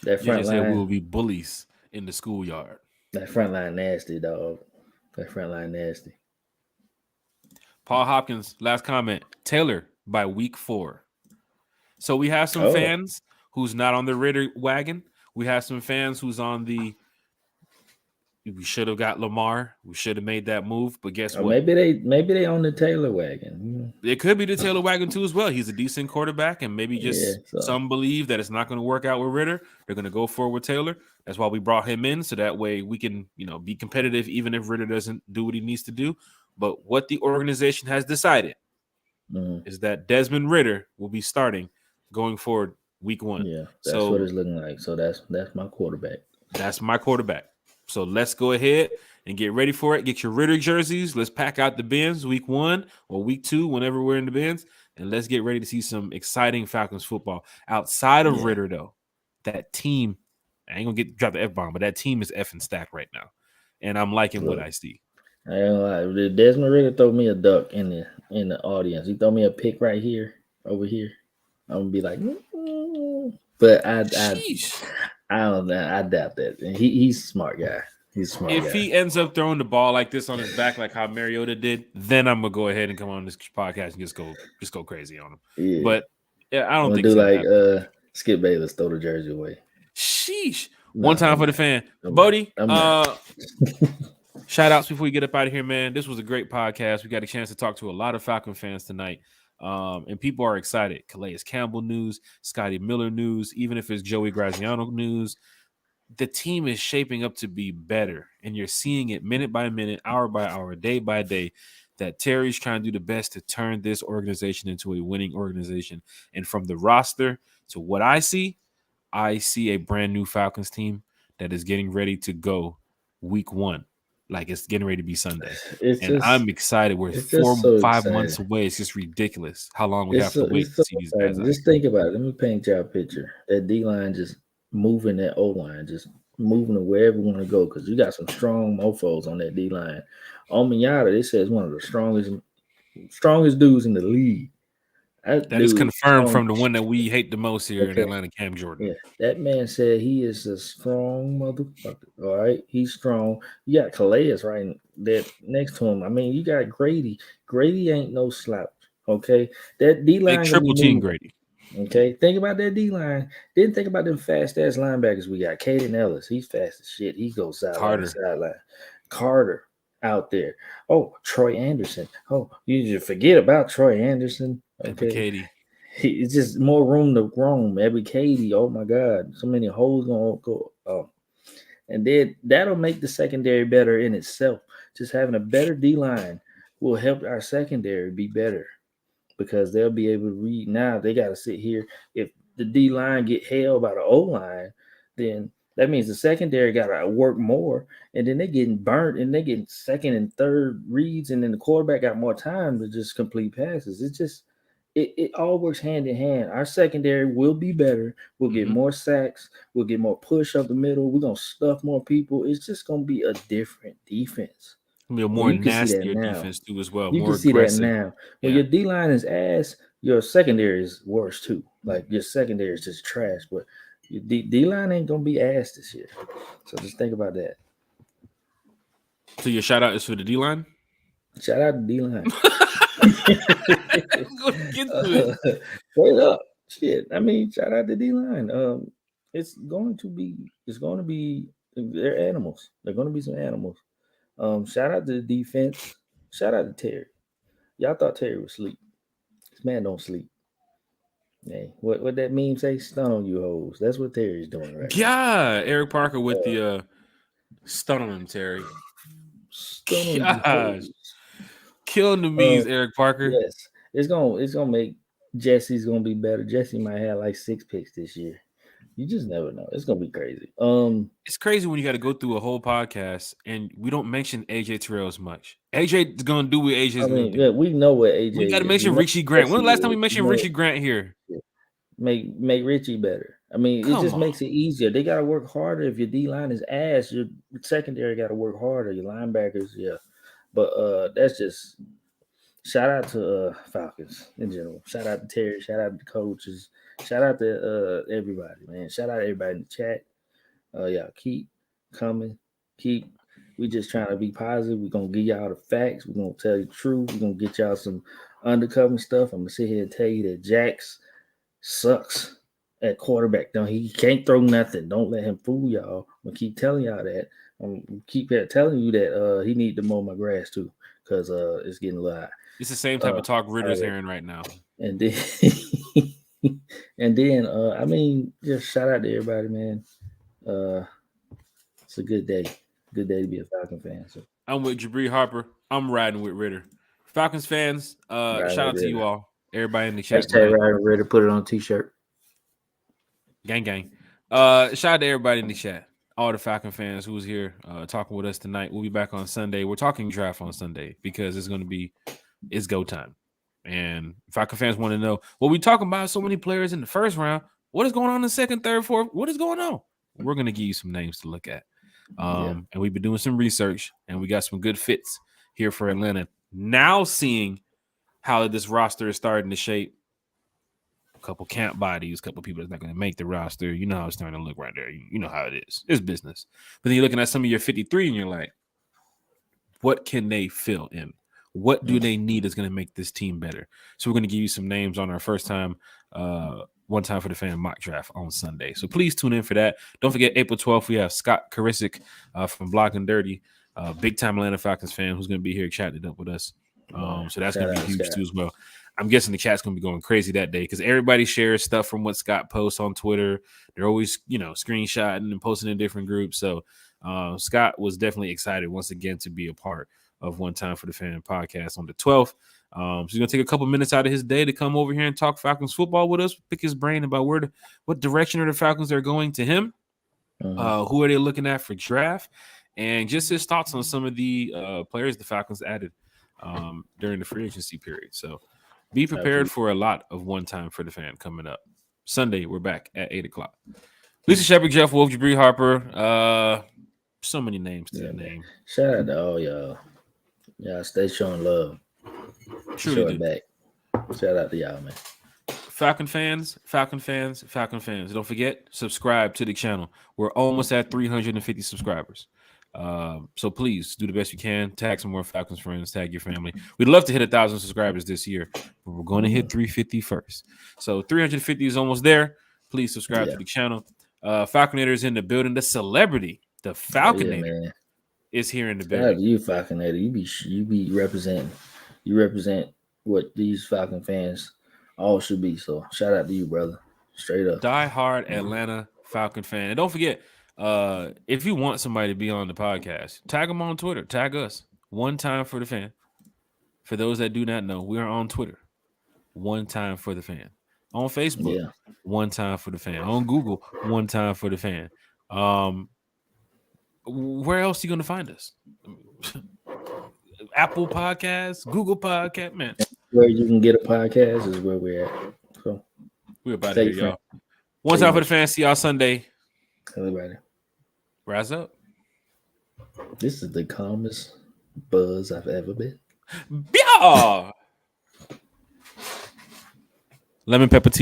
that front line. We will be bullies in the schoolyard. That front line nasty, dog. That front line nasty. Paul Hopkins, last comment. Taylor by week 4. So we have some fans who's not on the Ridder wagon. We have some fans who's on the we should have got Lamar. We should have made that move. But guess what? Maybe they on the Taylor wagon. It could be the Taylor wagon too as well. He's a decent quarterback, and maybe some believe that it's not going to work out with Ridder. They're going to go forward with Taylor. That's why we brought him in, so that way we can, be competitive even if Ridder doesn't do what he needs to do. But what the organization has decided is that Desmond Ridder will be starting going forward week 1. Yeah, that's what it's looking like. So that's my quarterback. That's my quarterback. So let's go ahead and get ready for it. Get your Ridder jerseys. Let's pack out the bins week 1 or week 2, whenever we're in the bins, and let's get ready to see some exciting Falcons football. Outside of Ridder, though, that team I ain't gonna drop the F-bomb, but that team is effing stacked right now. And I'm liking what I see. I ain't gonna lie. Desmond Ridder throw me a duck in the audience. He throw me a pick right here, over here. I'm gonna be like, but Sheesh. I don't know. I doubt that. And he's a smart guy. He's a smart If guy. he ends up throwing the ball like this on his back, like how Mariota did, then I'm gonna go ahead and come on this podcast and just go crazy on him. Yeah. But yeah, I don't I'm think gonna do it's like Skip Bayless, throw the jersey away. Sheesh. No, One time I'm for the not. fan. I'm Bodie, not. shout outs before we get up out of here, man. This was a great podcast. We got a chance to talk to a lot of Falcon fans tonight. And people are excited. Calais Campbell news, Scotty Miller news, even if it's Joey Graziano news. The team is shaping up to be better. And you're seeing it minute by minute, hour by hour, day by day, that Terry's trying to do the best to turn this organization into a winning organization. And from the roster to what I see a brand new Falcons team that is getting ready to go week 1. Like it's getting ready to be Sunday. I'm excited. We're 4-5 months away. It's just ridiculous how long we have to wait to see these guys. Just think about it. Let me paint y'all a picture. That D-line just moving, that O-line just moving to wherever we want to go, because you got some strong mofos on that D-line. Ominyata, they say, is one of the strongest dudes in the league. That is confirmed from the one that we hate the most here in Atlanta, Cam Jordan. Yeah, that man said he is a strong motherfucker. All right, he's strong. You got Calais right there next to him. I mean, you got Grady. Grady ain't no slouch. Okay, that D line triple team Grady. Okay, think about that D line. Then think about them fast ass linebackers we got. Caden Ellis, he's fast as shit. He goes sideline to sideline. Carter out there. Oh, Troy Anderson. Oh, you just forget about Troy Anderson. Okay. It's just more room to roam. Every Katie, oh my God, so many holes gonna go. And then that'll make the secondary better in itself. Just having a better D line will help our secondary be better, because they'll be able to read. Now they got to sit here. If the D line get held by the O line, then that means the secondary got to work more, and then they getting burnt, and they getting second and third reads, and then the quarterback got more time to just complete passes. It's just. It all works hand in hand. Our secondary will be better. We'll get more sacks. We'll get more push up the middle. We're going to stuff more people. It's just going to be a different defense. It'll be a more nastier defense too as well. You more can see aggressive. that now. When your D-line is ass, your secondary is worse too. Like your secondary is just trash. But your D-line ain't going to be ass this year. So just think about that. So your shout out is for the D-line? Shout out to D-line. Straight up. Shit. I mean, shout out to D-line. It's going to be they're animals. They're going to be some animals. Shout out to the defense. Shout out to Terry. Y'all thought Terry was asleep. This man don't sleep. Hey, what that meme say? Stun on you hoes. That's what Terry's doing right now. Eric Parker with the stun on him, Terry. Stun on you hoes. Killing the memes, Eric Parker. Yes, it's gonna make Jesse's gonna be better. Jesse might have like 6 picks this year. You just never know. It's gonna be crazy. It's crazy when you got to go through a whole podcast and we don't mention AJ Terrell as much. AJ's gonna do what AJ's gonna do. Yeah, we know what AJ. We got to mention Richie Grant. When was the last time we mentioned Richie Grant here? Make Richie better. I mean, it just makes it easier. They got to work harder. If your D line is ass, your secondary got to work harder. Your linebackers, yeah. But that's just. Shout out to Falcons in general. Shout out to Terry. Shout out to the coaches. Shout out to everybody, man. Shout out to everybody in the chat. Y'all keep coming. We just trying to be positive. We're going to give y'all the facts. We're going to tell you the truth. We're going to get y'all some undercover stuff. I'm going to sit here and tell you that Jax sucks at quarterback. He can't throw nothing. Don't let him fool y'all. I'm going to keep telling y'all that. I'm keep telling you that he need to mow my grass too, because it's getting a little high. It's the same type of talk Ritter's hearing right now. And then, I mean, just shout out to everybody, man. It's a good day. Good day to be a Falcon fan. So I'm with Jabri Harper. I'm riding with Ridder. Falcons fans, shout out to you all. Everybody in the chat. Hashtag riding Ridder. Put it on a t-shirt. Gang, gang. Shout out to everybody in the chat. All the Falcon fans who was here talking with us tonight. We'll be back on Sunday. We're talking draft on Sunday because it's go time. And Falcon fans want to know, well, we talking about so many players in the first round. What is going on in the second, third, fourth? What is going on? we're going to give you some names to look at. And we've been doing some research, and we got some good fits here for Atlanta. Now seeing how this roster is starting to shape, a couple camp bodies, a couple people that's not going to make the roster. You know how it's starting to look right there. You know how it is. It's business. But then you're looking at some of your 53, and you're like, what can they fill in? What do they need that's going to make this team better? So we're going to give you some names on our first time, one time for the fan mock draft on Sunday. So please tune in for that. Don't forget, April 12th, we have Scott Karisic from Block and Dirty, big time Atlanta Falcons fan who's going to be here chatting it up with us. So that's going to be huge too as well. I'm guessing the chat's going to be going crazy that day because everybody shares stuff from what Scott posts on Twitter. They're always, screenshotting and posting in different groups. So Scott was definitely excited once again to be a part of One Time for the Fan podcast on the 12th. So he's going to take a couple minutes out of his day to come over here and talk Falcons football with us, pick his brain about what direction are the Falcons are going to him, who are they looking at for draft, and just his thoughts on some of the players the Falcons added during the free agency period. So be prepared for a lot of One Time for the Fan coming up. Sunday, we're back at 8 o'clock. Lisa Shepard, Jeff Wolf, Jabri Harper. So many names to name. Shout out to all y'all. Y'all stay showing love. Truly back. Shout out to y'all, man. Falcon fans. Don't forget, subscribe to the channel. We're almost at 350 subscribers. So please do the best you can. Tag some more Falcons friends. Tag your family. We'd love to hit 1,000 subscribers this year, but we're going to hit 350 first. So 350 is almost there. Please subscribe to the channel. Falconator is in the building. The celebrity, the Falconator, is here in the building. Shout out to you, Falconator. You be representing. You represent what these Falcon fans all should be. So shout out to you, brother. Straight up. Die hard Atlanta Falcon fan. And don't forget, if you want somebody to be on the podcast, tag them on Twitter. Tag us. One Time for the Fan. For those that do not know, we are on Twitter. One Time for the Fan. On Facebook, One Time for the Fan. On Google, One Time for the Fan. Where else are you going to find us? Apple Podcasts, Google Podcast, man. Where you can get a podcast is where we're at. So we're about to hear y'all. One Time for the Fan. See y'all Sunday. Everybody. Rise up. This is the calmest buzz I've ever been. Yeah. Lemon pepper tea.